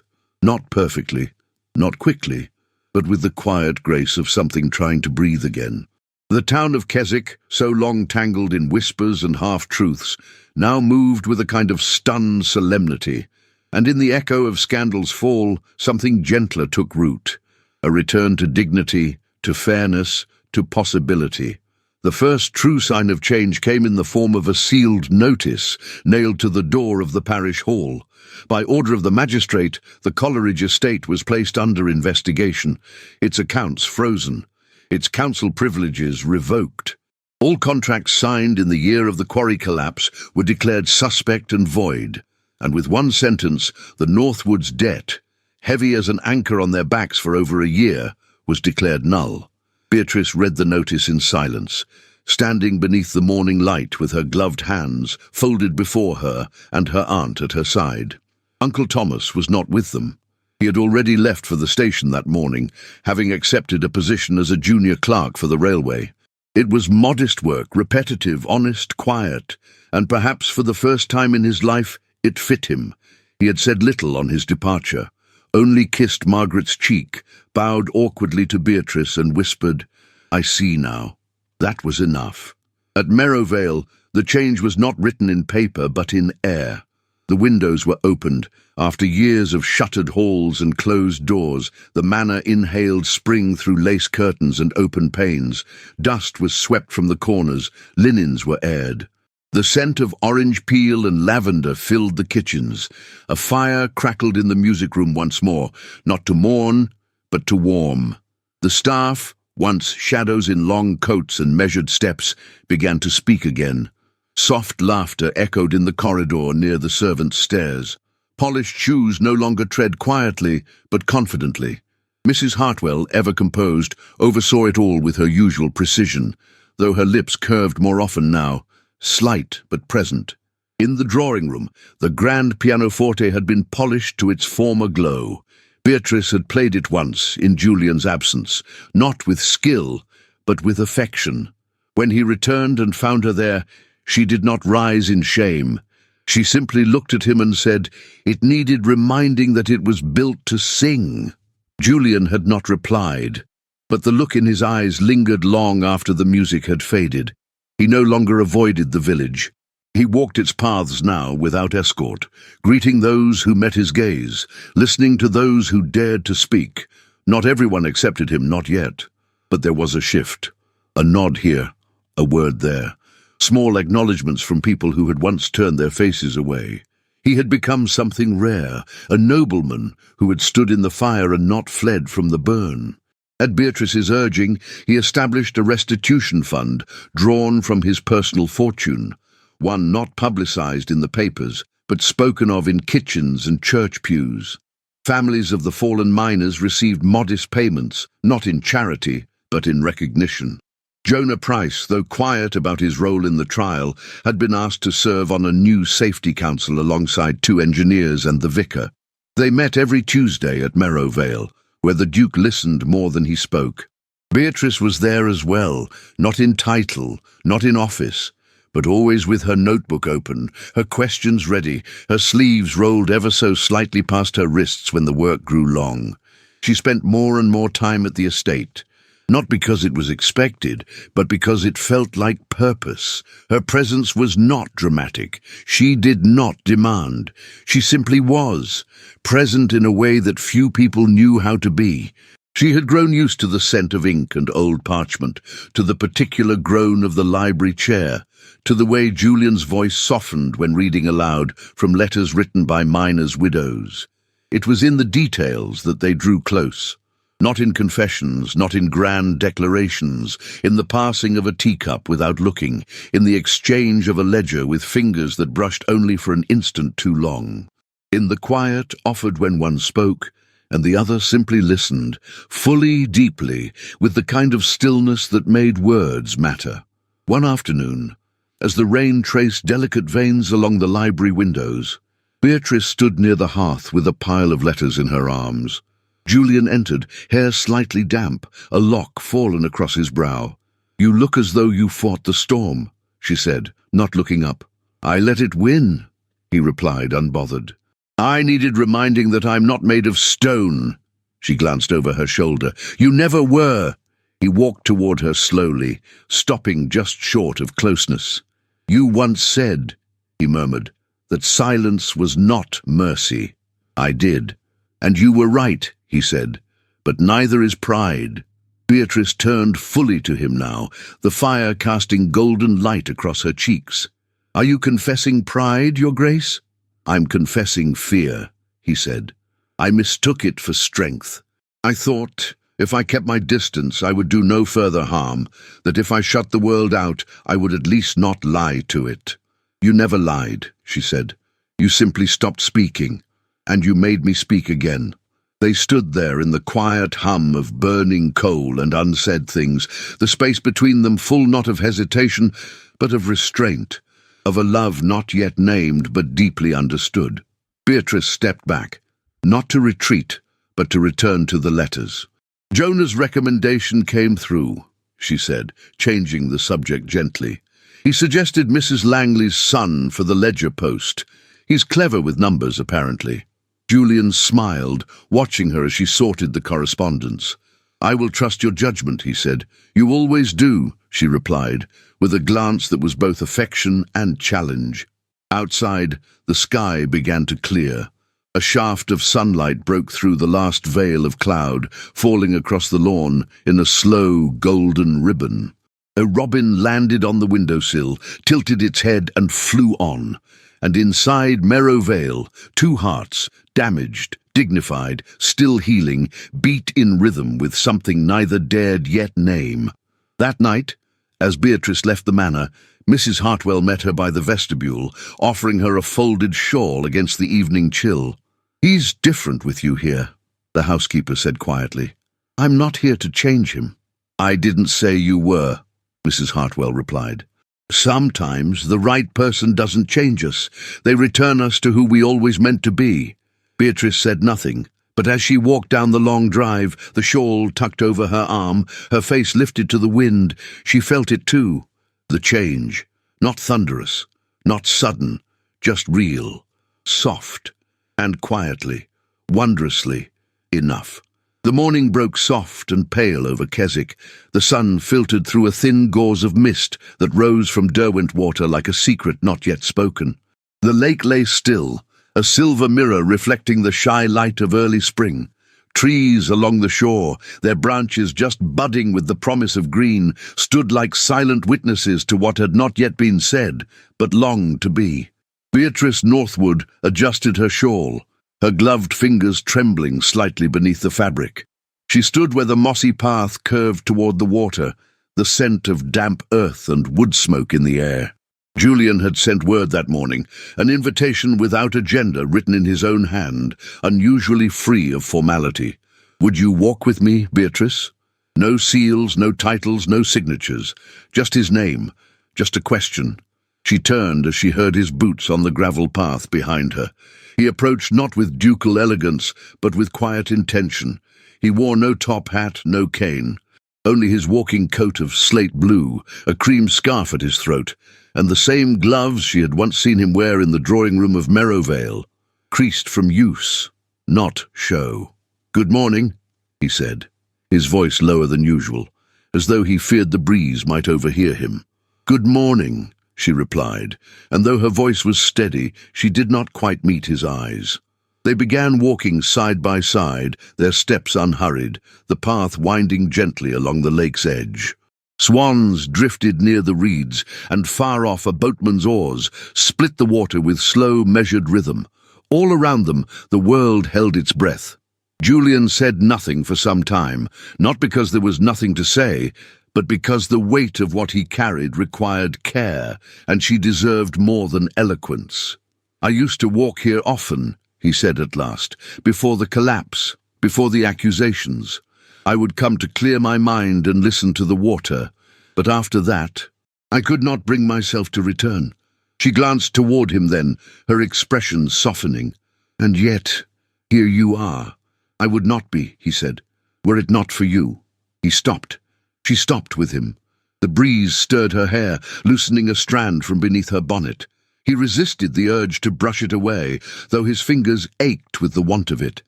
not perfectly, not quickly, but with the quiet grace of something trying to breathe again. The town of Keswick, so long tangled in whispers and half-truths, now moved with a kind of stunned solemnity, and in the echo of scandal's fall, something gentler took root, a return to dignity, to fairness, to possibility. The first true sign of change came in the form of a sealed notice nailed to the door of the parish hall. By order of the magistrate, the Coleridge estate was placed under investigation, its accounts frozen, its council privileges revoked. All contracts signed in the year of the quarry collapse were declared suspect and void, and with one sentence, the Northwoods' debt, heavy as an anchor on their backs for over a year, was declared null. Beatrice read the notice in silence, standing beneath the morning light with her gloved hands folded before her and her aunt at her side. Uncle Thomas was not with them. He had already left for the station that morning, having accepted a position as a junior clerk for the railway. It was modest work, repetitive, honest, quiet, and perhaps for the first time in his life it fit him. He had said little on his departure, only kissed Margaret's cheek, bowed awkwardly to Beatrice and whispered, "I see now." That was enough. At Merrowvale, the change was not written in paper but in air. The windows were opened. After years of shuttered halls and closed doors, the manor inhaled spring through lace curtains and open panes. Dust was swept from the corners, linens were aired. The scent of orange peel and lavender filled the kitchens. A fire crackled in the music room once more, not to mourn, but to warm. The staff, once shadows in long coats and measured steps, began to speak again. Soft laughter echoed in the corridor near the servants' stairs. Polished shoes no longer tread quietly, but confidently. Mrs. Hartwell, ever composed, oversaw it all with her usual precision, though her lips curved more often now, slight but present. In the drawing-room, the grand pianoforte had been polished to its former glow. Beatrice had played it once, in Julian's absence, not with skill, but with affection. When he returned and found her there, she did not rise in shame. She simply looked at him and said it needed reminding that it was built to sing. Julian had not replied, but the look in his eyes lingered long after the music had faded. He no longer avoided the village. He walked its paths now without escort, greeting those who met his gaze, listening to those who dared to speak. Not everyone accepted him, not yet. But there was a shift. A nod here, a word there. Small acknowledgments from people who had once turned their faces away. He had become something rare, a nobleman who had stood in the fire and not fled from the burn. At Beatrice's urging, he established a restitution fund drawn from his personal fortune, one not publicized in the papers, but spoken of in kitchens and church pews. Families of the fallen miners received modest payments, not in charity, but in recognition. Jonah Price, though quiet about his role in the trial, had been asked to serve on a new safety council alongside 2 engineers and the vicar. They met every Tuesday at Merrowvale, where the Duke listened more than he spoke. Beatrice was there as well, not in title, not in office, but always with her notebook open, her questions ready, her sleeves rolled ever so slightly past her wrists when the work grew long. She spent more and more time at the estate, not because it was expected, but because it felt like purpose. Her presence was not dramatic. She did not demand. She simply was, present in a way that few people knew how to be. She had grown used to the scent of ink and old parchment, to the particular groan of the library chair, to the way Julian's voice softened when reading aloud from letters written by miners' widows. It was in the details that they drew close. Not in confessions, not in grand declarations, in the passing of a teacup without looking, in the exchange of a ledger with fingers that brushed only for an instant too long. In the quiet offered when one spoke, and the other simply listened, fully, deeply, with the kind of stillness that made words matter. One afternoon, as the rain traced delicate veins along the library windows, Beatrice stood near the hearth with a pile of letters in her arms. Julian entered, hair slightly damp, a lock fallen across his brow. "You look as though you fought the storm," she said, not looking up. "I let it win," he replied, unbothered. "I needed reminding that I'm not made of stone." She glanced over her shoulder. "You never were." He walked toward her slowly, stopping just short of closeness. "You once said," he murmured, "that silence was not mercy." "I did. And you were right," he said, "but neither is pride." Beatrice turned fully to him now, the fire casting golden light across her cheeks. "Are you confessing pride, Your Grace?" "I'm confessing fear," he said. "I mistook it for strength. I thought, if I kept my distance, I would do no further harm, that if I shut the world out, I would at least not lie to it." "You never lied," she said. "You simply stopped speaking, and you made me speak again." They stood there in the quiet hum of burning coal and unsaid things, the space between them full not of hesitation, but of restraint, of a love not yet named but deeply understood. Beatrice stepped back, not to retreat, but to return to the letters. "Jonah's recommendation came through," she said, changing the subject gently. "He suggested Mrs. Langley's son for the ledger post. He's clever with numbers, apparently." Julian smiled, watching her as she sorted the correspondence. "I will trust your judgment," he said. "You always do," she replied, with a glance that was both affection and challenge. Outside, the sky began to clear. A shaft of sunlight broke through the last veil of cloud, falling across the lawn in a slow, golden ribbon. A robin landed on the windowsill, tilted its head and flew on. And inside Merrow Vale, two hearts, damaged, dignified, still healing, beat in rhythm with something neither dared yet name. That night, as Beatrice left the manor, Mrs. Hartwell met her by the vestibule, offering her a folded shawl against the evening chill. "He's different with you here," the housekeeper said quietly. "I'm not here to change him." "I didn't say you were," Mrs. Hartwell replied. "Sometimes the right person doesn't change us. They return us to who we always meant to be." Beatrice said nothing, but as she walked down the long drive, the shawl tucked over her arm, her face lifted to the wind, she felt it too. The change, not thunderous, not sudden, just real, soft, and quietly, wondrously, enough. The morning broke soft and pale over Keswick. The sun filtered through a thin gauze of mist that rose from Derwentwater like a secret not yet spoken. The lake lay still, a silver mirror reflecting the shy light of early spring. Trees along the shore, their branches just budding with the promise of green, stood like silent witnesses to what had not yet been said, but longed to be. Beatrice Northwood adjusted her shawl, her gloved fingers trembling slightly beneath the fabric. She stood where the mossy path curved toward the water, the scent of damp earth and wood smoke in the air. Julian had sent word that morning, an invitation without agenda written in his own hand, unusually free of formality. "Would you walk with me, Beatrice?" No seals, no titles, no signatures. Just his name, just a question. She turned as she heard his boots on the gravel path behind her. He approached not with ducal elegance, but with quiet intention. He wore no top hat, no cane. Only his walking coat of slate blue, a cream scarf at his throat, and the same gloves she had once seen him wear in the drawing-room of Merrowvale, creased from use, not show. "Good morning," he said, his voice lower than usual, as though he feared the breeze might overhear him. "Good morning," she replied, and though her voice was steady, she did not quite meet his eyes. They began walking side by side, their steps unhurried, the path winding gently along the lake's edge. Swans drifted near the reeds, and far off a boatman's oars split the water with slow, measured rhythm. All around them, the world held its breath. Julian said nothing for some time, not because there was nothing to say, but because the weight of what he carried required care, and she deserved more than eloquence. "I used to walk here often," he said at last, "before the collapse, before the accusations. I would come to clear my mind and listen to the water, but after that, I could not bring myself to return." She glanced toward him then, her expression softening. "And yet, here you are." "I would not be," he said, "were it not for you." He stopped. She stopped with him. The breeze stirred her hair, loosening a strand from beneath her bonnet. He resisted the urge to brush it away, though his fingers ached with the want of it.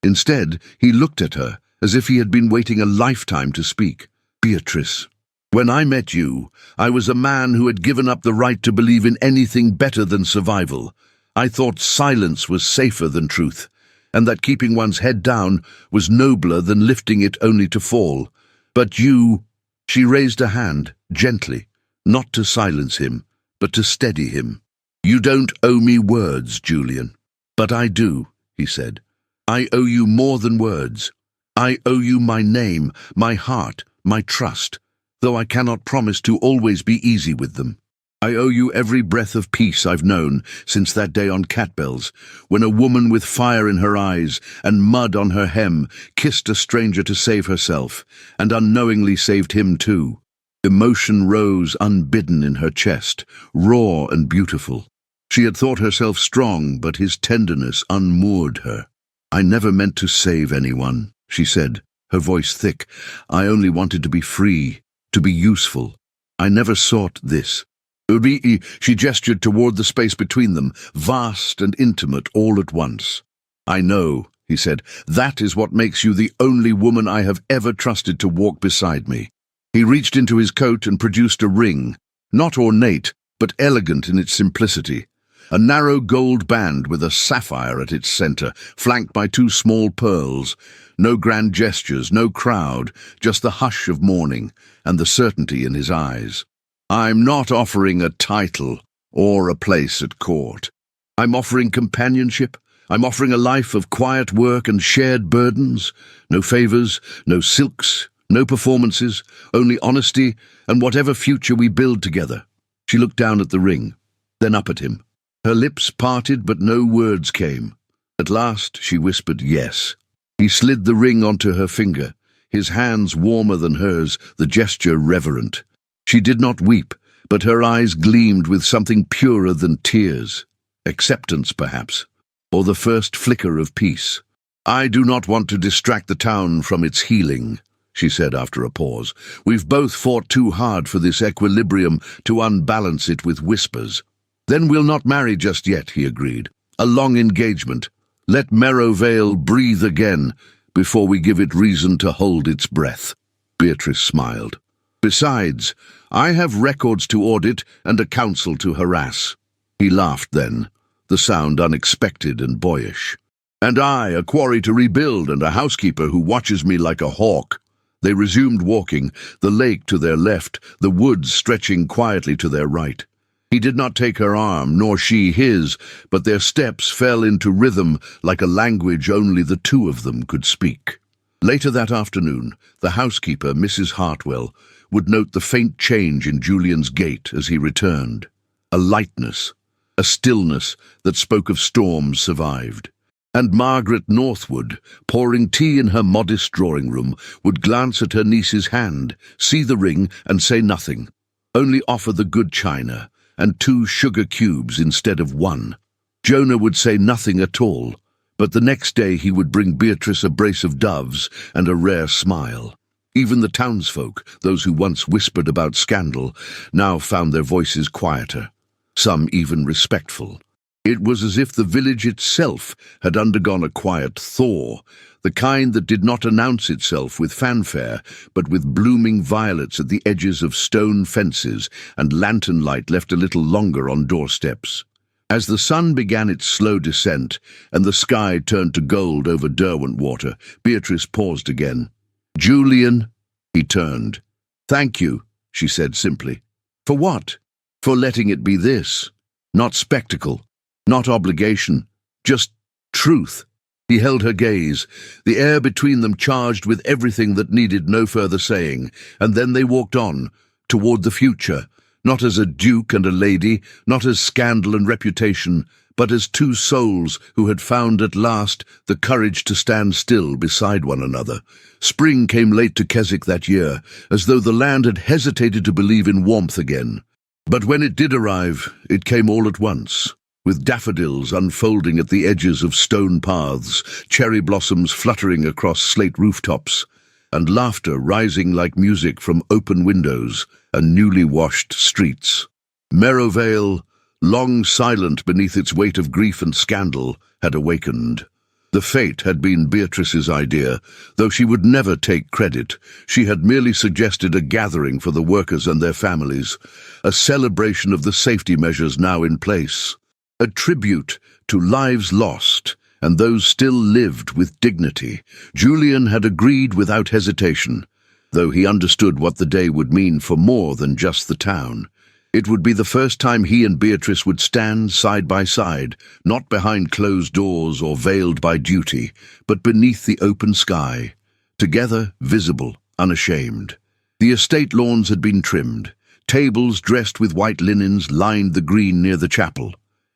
Instead, he looked at her, as if he had been waiting a lifetime to speak. "Beatrice, when I met you, I was a man who had given up the right to believe in anything better than survival. I thought silence was safer than truth, and that keeping one's head down was nobler than lifting it only to fall. But you—" She raised a hand, gently, not to silence him, but to steady him. "You don't owe me words, Julian." "But I do," he said. "I owe you more than words. I owe you my name, my heart, my trust, though I cannot promise to always be easy with them. I owe you every breath of peace I've known since that day on Catbells, when a woman with fire in her eyes and mud on her hem kissed a stranger to save herself, and unknowingly saved him too." Emotion rose unbidden in her chest, raw and beautiful. She had thought herself strong, but his tenderness unmoored her. "I never meant to save anyone," she said, her voice thick. "I only wanted to be free, to be useful. I never sought this." She gestured toward the space between them, vast and intimate all at once. "I know," he said. "That is what makes you the only woman I have ever trusted to walk beside me." He reached into his coat and produced a ring, not ornate, but elegant in its simplicity. A narrow gold band with a sapphire at its center, flanked by two small pearls. No grand gestures, no crowd, just the hush of morning and the certainty in his eyes. "I'm not offering a title or a place at court. I'm offering companionship. I'm offering a life of quiet work and shared burdens. No favors, no silks, no performances, only honesty and whatever future we build together." She looked down at the ring, then up at him. Her lips parted, but no words came. At last she whispered yes. He slid the ring onto her finger, his hands warmer than hers, the gesture reverent. She did not weep, but her eyes gleamed with something purer than tears. Acceptance, perhaps, or the first flicker of peace. "I do not want to distract the town from its healing," she said after a pause. "We've both fought too hard for this equilibrium to unbalance it with whispers." "Then we'll not marry just yet," he agreed. "A long engagement. Let Merrowvale breathe again before we give it reason to hold its breath." Beatrice smiled. "Besides, I have records to audit and a council to harass." He laughed then, the sound unexpected and boyish. "And I, a quarry to rebuild and a housekeeper who watches me like a hawk." They resumed walking, the lake to their left, the woods stretching quietly to their right. He did not take her arm, nor she his, but their steps fell into rhythm like a language only the two of them could speak. Later that afternoon, the housekeeper, Mrs. Hartwell, would note the faint change in Julian's gait as he returned. A lightness, a stillness that spoke of storms survived. And Margaret Northwood, pouring tea in her modest drawing-room, would glance at her niece's hand, see the ring, and say nothing. Only offer the good china, and 2 sugar cubes instead of 1. Jonah would say nothing at all, but the next day he would bring Beatrice a brace of doves and a rare smile. Even the townsfolk, those who once whispered about scandal, now found their voices quieter, some even respectful. It was as if the village itself had undergone a quiet thaw, the kind that did not announce itself with fanfare, but with blooming violets at the edges of stone fences and lantern light left a little longer on doorsteps. As the sun began its slow descent and the sky turned to gold over Derwentwater, Beatrice paused again. "Julian," he turned. "Thank you," she said simply. "For what?" "For letting it be this. Not spectacle, not obligation, just truth." He held her gaze, the air between them charged with everything that needed no further saying, and then they walked on, toward the future, not as a duke and a lady, not as scandal and reputation, but as two souls who had found at last the courage to stand still beside one another. Spring came late to Keswick that year, as though the land had hesitated to believe in warmth again. But when it did arrive, it came all at once, with daffodils unfolding at the edges of stone paths, cherry blossoms fluttering across slate rooftops, and laughter rising like music from open windows and newly washed streets. Merivale, long silent beneath its weight of grief and scandal, had awakened. The fete had been Beatrice's idea, though she would never take credit. She had merely suggested a gathering for the workers and their families, a celebration of the safety measures now in place, a tribute to lives lost and those still lived with dignity. Julian had agreed without hesitation, though he understood what the day would mean for more than just the town. It would be the first time he and Beatrice would stand side by side, not behind closed doors or veiled by duty, but beneath the open sky, together, visible, unashamed. The estate lawns had been trimmed. Tables dressed with white linens lined the green near the chapel.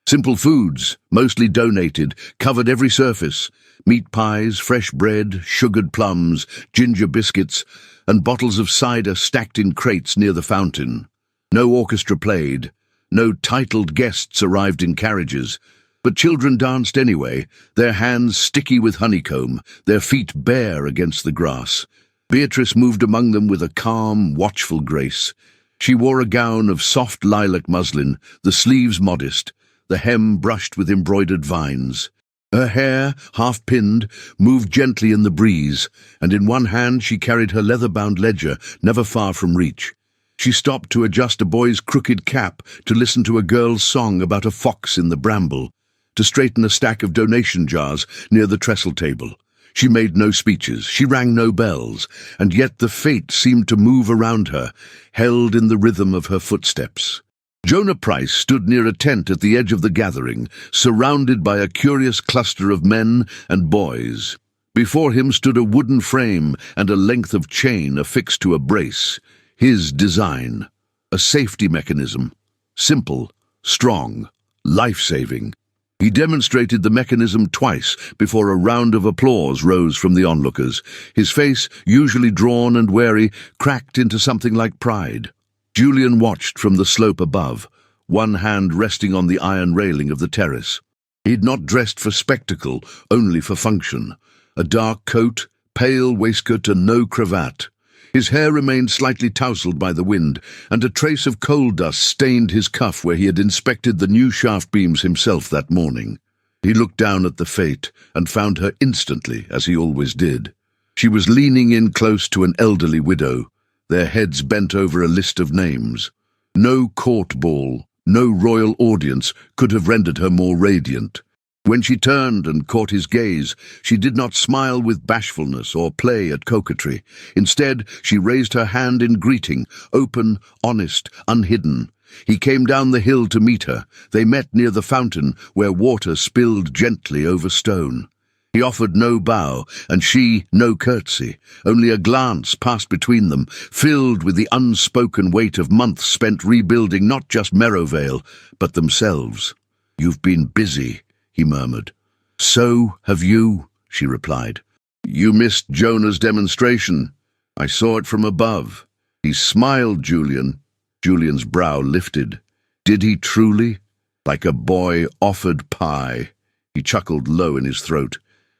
Simple foods, mostly donated, covered every surface. Meat pies, fresh bread, sugared plums, ginger biscuits, and bottles of cider stacked in crates near the fountain. No orchestra played, no titled guests arrived in carriages, but children danced anyway, their hands sticky with honeycomb, their feet bare against the grass. Beatrice moved among them with a calm, watchful grace. She wore a gown of soft lilac muslin, the sleeves modest, the hem brushed with embroidered vines. Her hair, half-pinned, moved gently in the breeze, and in one hand she carried her leather-bound ledger, never far from reach. She stopped to adjust a boy's crooked cap, to listen to a girl's song about a fox in the bramble, to straighten a stack of donation jars near the trestle table. She made no speeches, she rang no bells, and yet the fate seemed to move around her, held in the rhythm of her footsteps. Jonah Price stood near a tent at the edge of the gathering, surrounded by a curious cluster of men and boys. Before him stood a wooden frame and a length of chain affixed to a brace. His design, a safety mechanism, simple, strong, life-saving. He demonstrated the mechanism twice before a round of applause rose from the onlookers. His face, usually drawn and wary, cracked into something like pride. Julian watched from the slope above, one hand resting on the iron railing of the terrace. He'd not dressed for spectacle, only for function. A dark coat, pale waistcoat and no cravat. His hair remained slightly tousled by the wind, and a trace of coal dust stained his cuff where he had inspected the new shaft beams himself that morning. He looked down at the fate and found her instantly, as he always did. She was leaning in close to an elderly widow, their heads bent over a list of names. No court ball, no royal audience could have rendered her more radiant. When she turned and caught his gaze, she did not smile with bashfulness or play at coquetry. Instead, she raised her hand in greeting, open, honest, unhidden. He came down the hill to meet her. They met near the fountain, where water spilled gently over stone. He offered no bow, and she no curtsy. Only a glance passed between them, filled with the unspoken weight of months spent rebuilding not just Merivale, but themselves. "You've been busy," he murmured. "So have you," she replied. "You missed Jonah's demonstration. I saw it from above." He smiled, Julian. Julian's brow lifted. Did he truly? Like a boy offered pie. He chuckled low in his throat.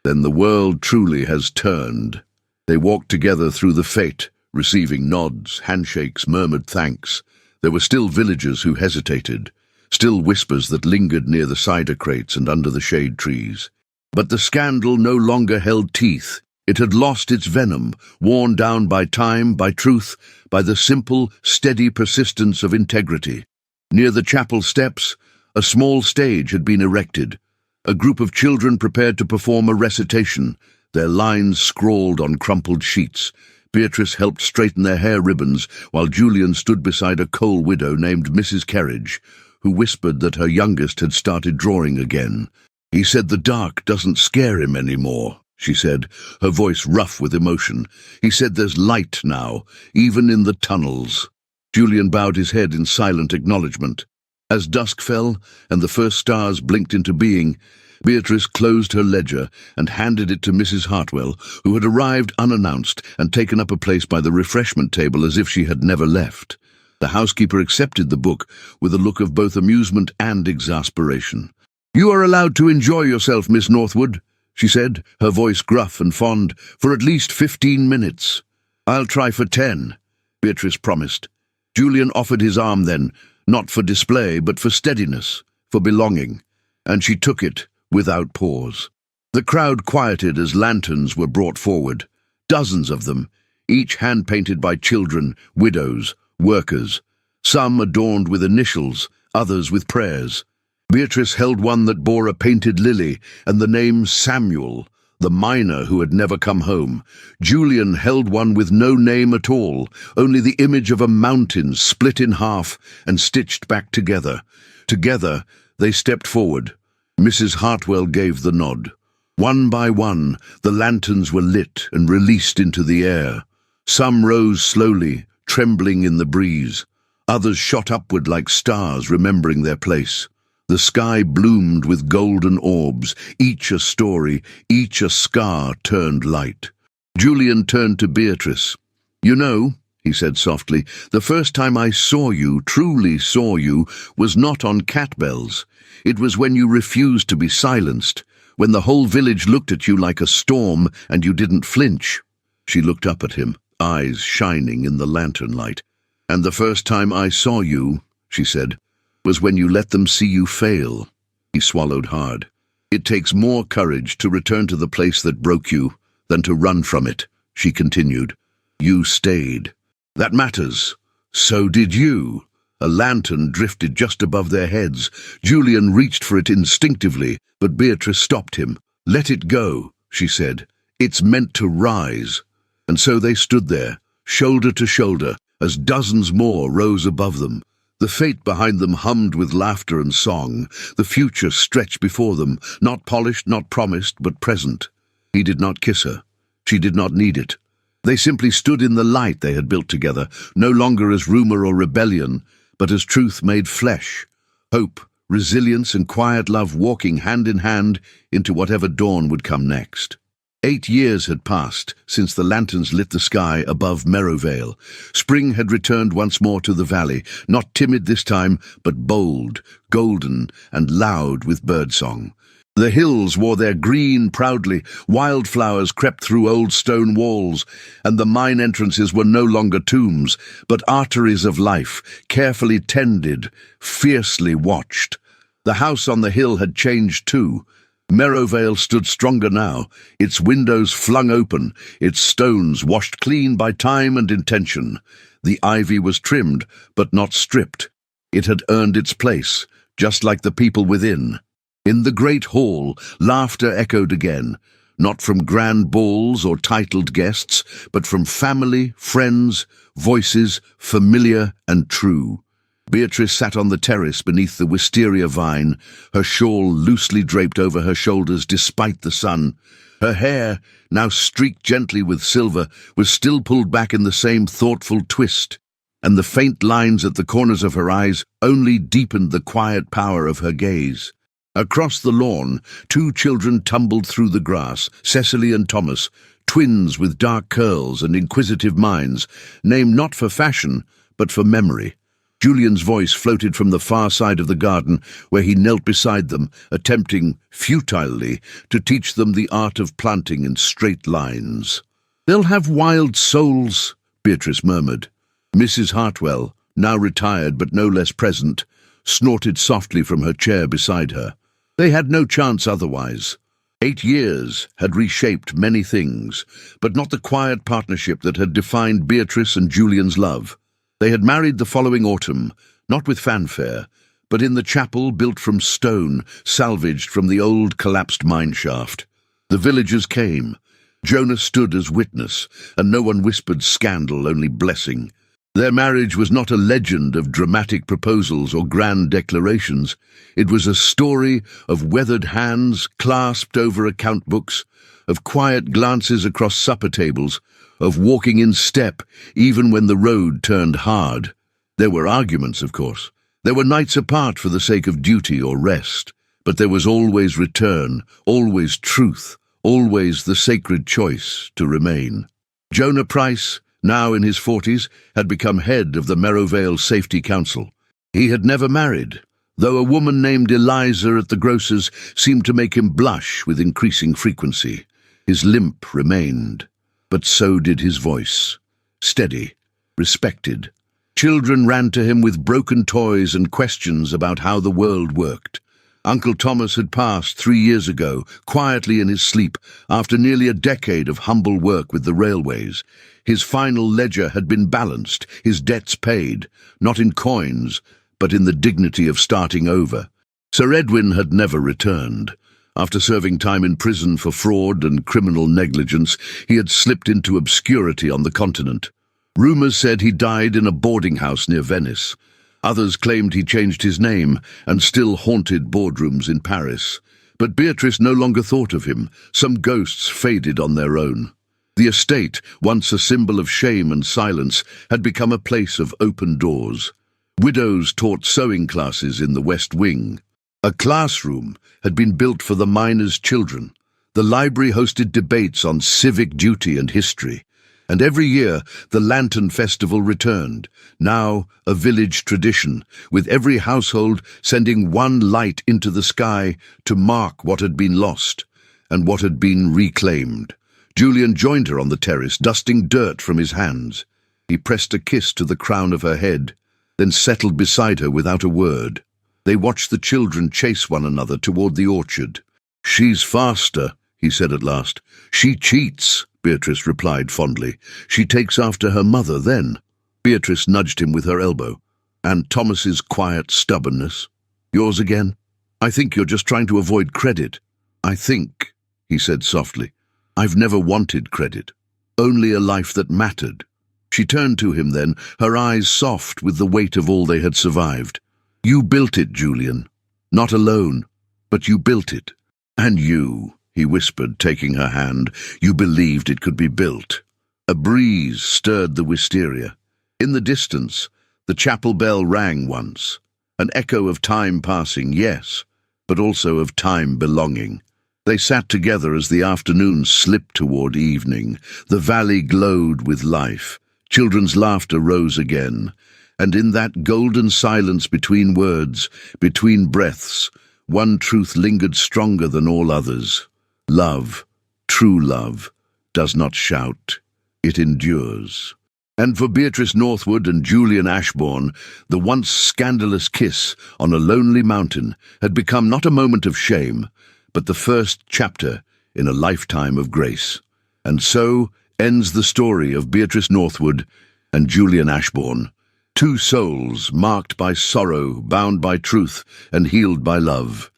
Then the world truly has turned. They walked together through the fete, receiving nods, handshakes, murmured thanks. There were still villagers who hesitated, still whispers that lingered near the cider crates and under the shade trees. But the scandal no longer held teeth. It had lost its venom, worn down by time, by truth, by the simple, steady persistence of integrity. Near the chapel steps, a small stage had been erected. A group of children prepared to perform a recitation, their lines scrawled on crumpled sheets. Beatrice helped straighten their hair ribbons, while Julian stood beside a coal widow named Mrs. Kerridge, who whispered that her youngest had started drawing again. He said the dark doesn't scare him anymore, she said, her voice rough with emotion. He said there's light now, even in the tunnels. Julian bowed his head in silent acknowledgement. As dusk fell and the first stars blinked into being, Beatrice closed her ledger and handed it to Mrs. Hartwell, who had arrived unannounced and taken up a place by the refreshment table as if she had never left. The housekeeper accepted the book with a look of both amusement and exasperation. "You are allowed to enjoy yourself, Miss Northwood," she said, her voice gruff and fond, "for at least 15 minutes. "I'll try for 10, Beatrice promised. Julian offered his arm then, not for display, but for steadiness, for belonging, and she took it without pause. The crowd quieted as lanterns were brought forward, dozens of them, each hand-painted by children, widows, workers, some adorned with initials, others with prayers. Beatrice held one that bore a painted lily and the name Samuel, the miner who had never come home. Julian held one with no name at all, only the image of a mountain split in half and stitched back together. Together, they stepped forward. Mrs. Hartwell gave the nod. One by one, the lanterns were lit and released into the air. Some rose slowly, trembling in the breeze. Others shot upward like stars, remembering their place. The sky bloomed with golden orbs, each a story, each a scar turned light. Julian turned to Beatrice. "You know," he said softly, "the first time I saw you, truly saw you, was not on Catbells. It was when you refused to be silenced, when the whole village looked at you like a storm and you didn't flinch." She looked up at him, eyes shining in the lantern light. "And the first time I saw you," she said, "was when you let them see you fail." He swallowed hard. "It takes more courage to return to the place that broke you than to run from it," she continued. "You stayed. That matters. So did you." A lantern drifted just above their heads. Julian reached for it instinctively, but Beatrice stopped him. "Let it go," she said. "It's meant to rise." And so they stood there, shoulder to shoulder, as dozens more rose above them. The fate behind them hummed with laughter and song. The future stretched before them, not polished, not promised, but present. He did not kiss her. She did not need it. They simply stood in the light they had built together, no longer as rumor or rebellion, but as truth made flesh. Hope, resilience, and quiet love walking hand in hand into whatever dawn would come next. 8 years had passed since the lanterns lit the sky above Merrowvale. Spring had returned once more to the valley, not timid this time, but bold, golden, and loud with birdsong. The hills wore their green proudly, wildflowers crept through old stone walls, and the mine entrances were no longer tombs, but arteries of life, carefully tended, fiercely watched. The house on the hill had changed too. Merrowvale stood stronger now, its windows flung open, its stones washed clean by time and intention. The ivy was trimmed, but not stripped. It had earned its place, just like the people within. In the great hall, laughter echoed again, not from grand balls or titled guests, but from family, friends, voices familiar and true. Beatrice sat on the terrace beneath the wisteria vine, her shawl loosely draped over her shoulders despite the sun. Her hair, now streaked gently with silver, was still pulled back in the same thoughtful twist, and the faint lines at the corners of her eyes only deepened the quiet power of her gaze. Across the lawn, 2 children tumbled through the grass, Cecily and Thomas, twins with dark curls and inquisitive minds, named not for fashion, but for memory. Julian's voice floated from the far side of the garden, where he knelt beside them, attempting, futilely, to teach them the art of planting in straight lines. "They'll have wild souls," Beatrice murmured. Mrs. Hartwell, now retired but no less present, snorted softly from her chair beside her. They had no chance otherwise. 8 years had reshaped many things, but not the quiet partnership that had defined Beatrice and Julian's love. They had married the following autumn, not with fanfare, but in the chapel built from stone, salvaged from the old collapsed mine shaft. The villagers came. Jonah stood as witness, and no one whispered scandal, only blessing. Their marriage was not a legend of dramatic proposals or grand declarations. It was a story of weathered hands clasped over account books, of quiet glances across supper tables, of walking in step even when the road turned hard. There were arguments, of course. There were nights apart for the sake of duty or rest. But there was always return, always truth, always the sacred choice to remain. Jonah Price, now in his 40s, had become head of the Merrowvale Safety Council. He had never married, though a woman named Eliza at the grocer's seemed to make him blush with increasing frequency. His limp remained, but so did his voice. Steady, respected. Children ran to him with broken toys and questions about how the world worked. Uncle Thomas had passed 3 years ago, quietly in his sleep, after nearly a decade of humble work with the railways. His final ledger had been balanced, his debts paid, not in coins, but in the dignity of starting over. Sir Edwin had never returned. After serving time in prison for fraud and criminal negligence, he had slipped into obscurity on the continent. Rumours said he died in a boarding house near Venice. Others claimed he changed his name and still haunted boardrooms in Paris. But Beatrice no longer thought of him. Some ghosts faded on their own. The estate, once a symbol of shame and silence, had become a place of open doors. Widows taught sewing classes in the West Wing. A classroom had been built for the miners' children. The library hosted debates on civic duty and history. And every year the Lantern Festival returned, now a village tradition, with every household sending one light into the sky to mark what had been lost and what had been reclaimed. Julian joined her on the terrace, dusting dirt from his hands. He pressed a kiss to the crown of her head, then settled beside her without a word. They watched the children chase one another toward the orchard. "She's faster," he said at last. "She cheats," Beatrice replied fondly. "She takes after her mother then." Beatrice nudged him with her elbow. "And Thomas's quiet stubbornness? Yours again? I think you're just trying to avoid credit." "I think," he said softly, "I've never wanted credit. Only a life that mattered." She turned to him then, her eyes soft with the weight of all they had survived. "You built it, Julian. Not alone, but you built it. And you," he whispered, taking her hand, "you believed it could be built." A breeze stirred the wisteria. In the distance, the chapel bell rang once, an echo of time passing, yes, but also of time belonging. They sat together as the afternoon slipped toward evening. The valley glowed with life. Children's laughter rose again, and in that golden silence between words, between breaths, one truth lingered stronger than all others. Love, true love, does not shout. It endures. And for Beatrice Northwood and Julian Ashbourne, the once scandalous kiss on a lonely mountain had become not a moment of shame, but the first chapter in a lifetime of grace. And so ends the story of Beatrice Northwood and Julian Ashbourne, two souls marked by sorrow, bound by truth, and healed by love.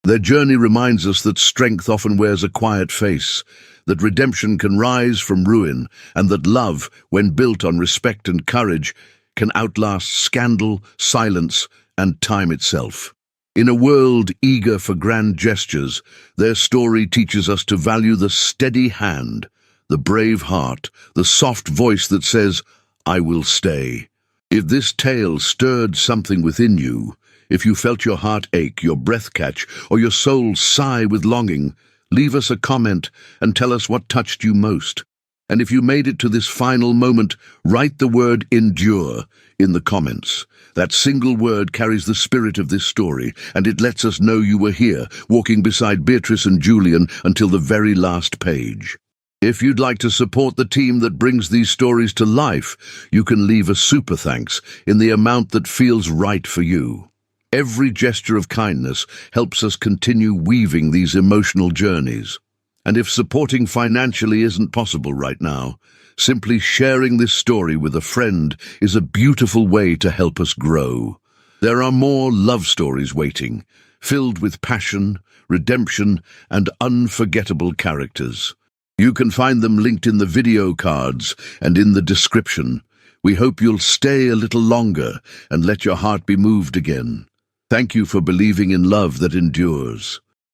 Their journey reminds us that strength often wears a quiet face, that redemption can rise from ruin, and that love, when built on respect and courage, can outlast scandal, silence, and time itself. In a world eager for grand gestures, their story teaches us to value the steady hand, the brave heart, the soft voice that says, "I will stay." If this tale stirred something within you, if you felt your heart ache, your breath catch, or your soul sigh with longing, leave us a comment and tell us what touched you most. And if you made it to this final moment, write the word endure in the comments. That single word carries the spirit of this story, and it lets us know you were here, walking beside Beatrice and Julian until the very last page. If you'd like to support the team that brings these stories to life, you can leave a super thanks in the amount that feels right for you. Every gesture of kindness helps us continue weaving these emotional journeys. And if supporting financially isn't possible right now, simply sharing this story with a friend is a beautiful way to help us grow. There are more love stories waiting, filled with passion, redemption, and unforgettable characters. You can find them linked in the video cards and in the description. We hope you'll stay a little longer and let your heart be moved again. Thank you for believing in love that endures.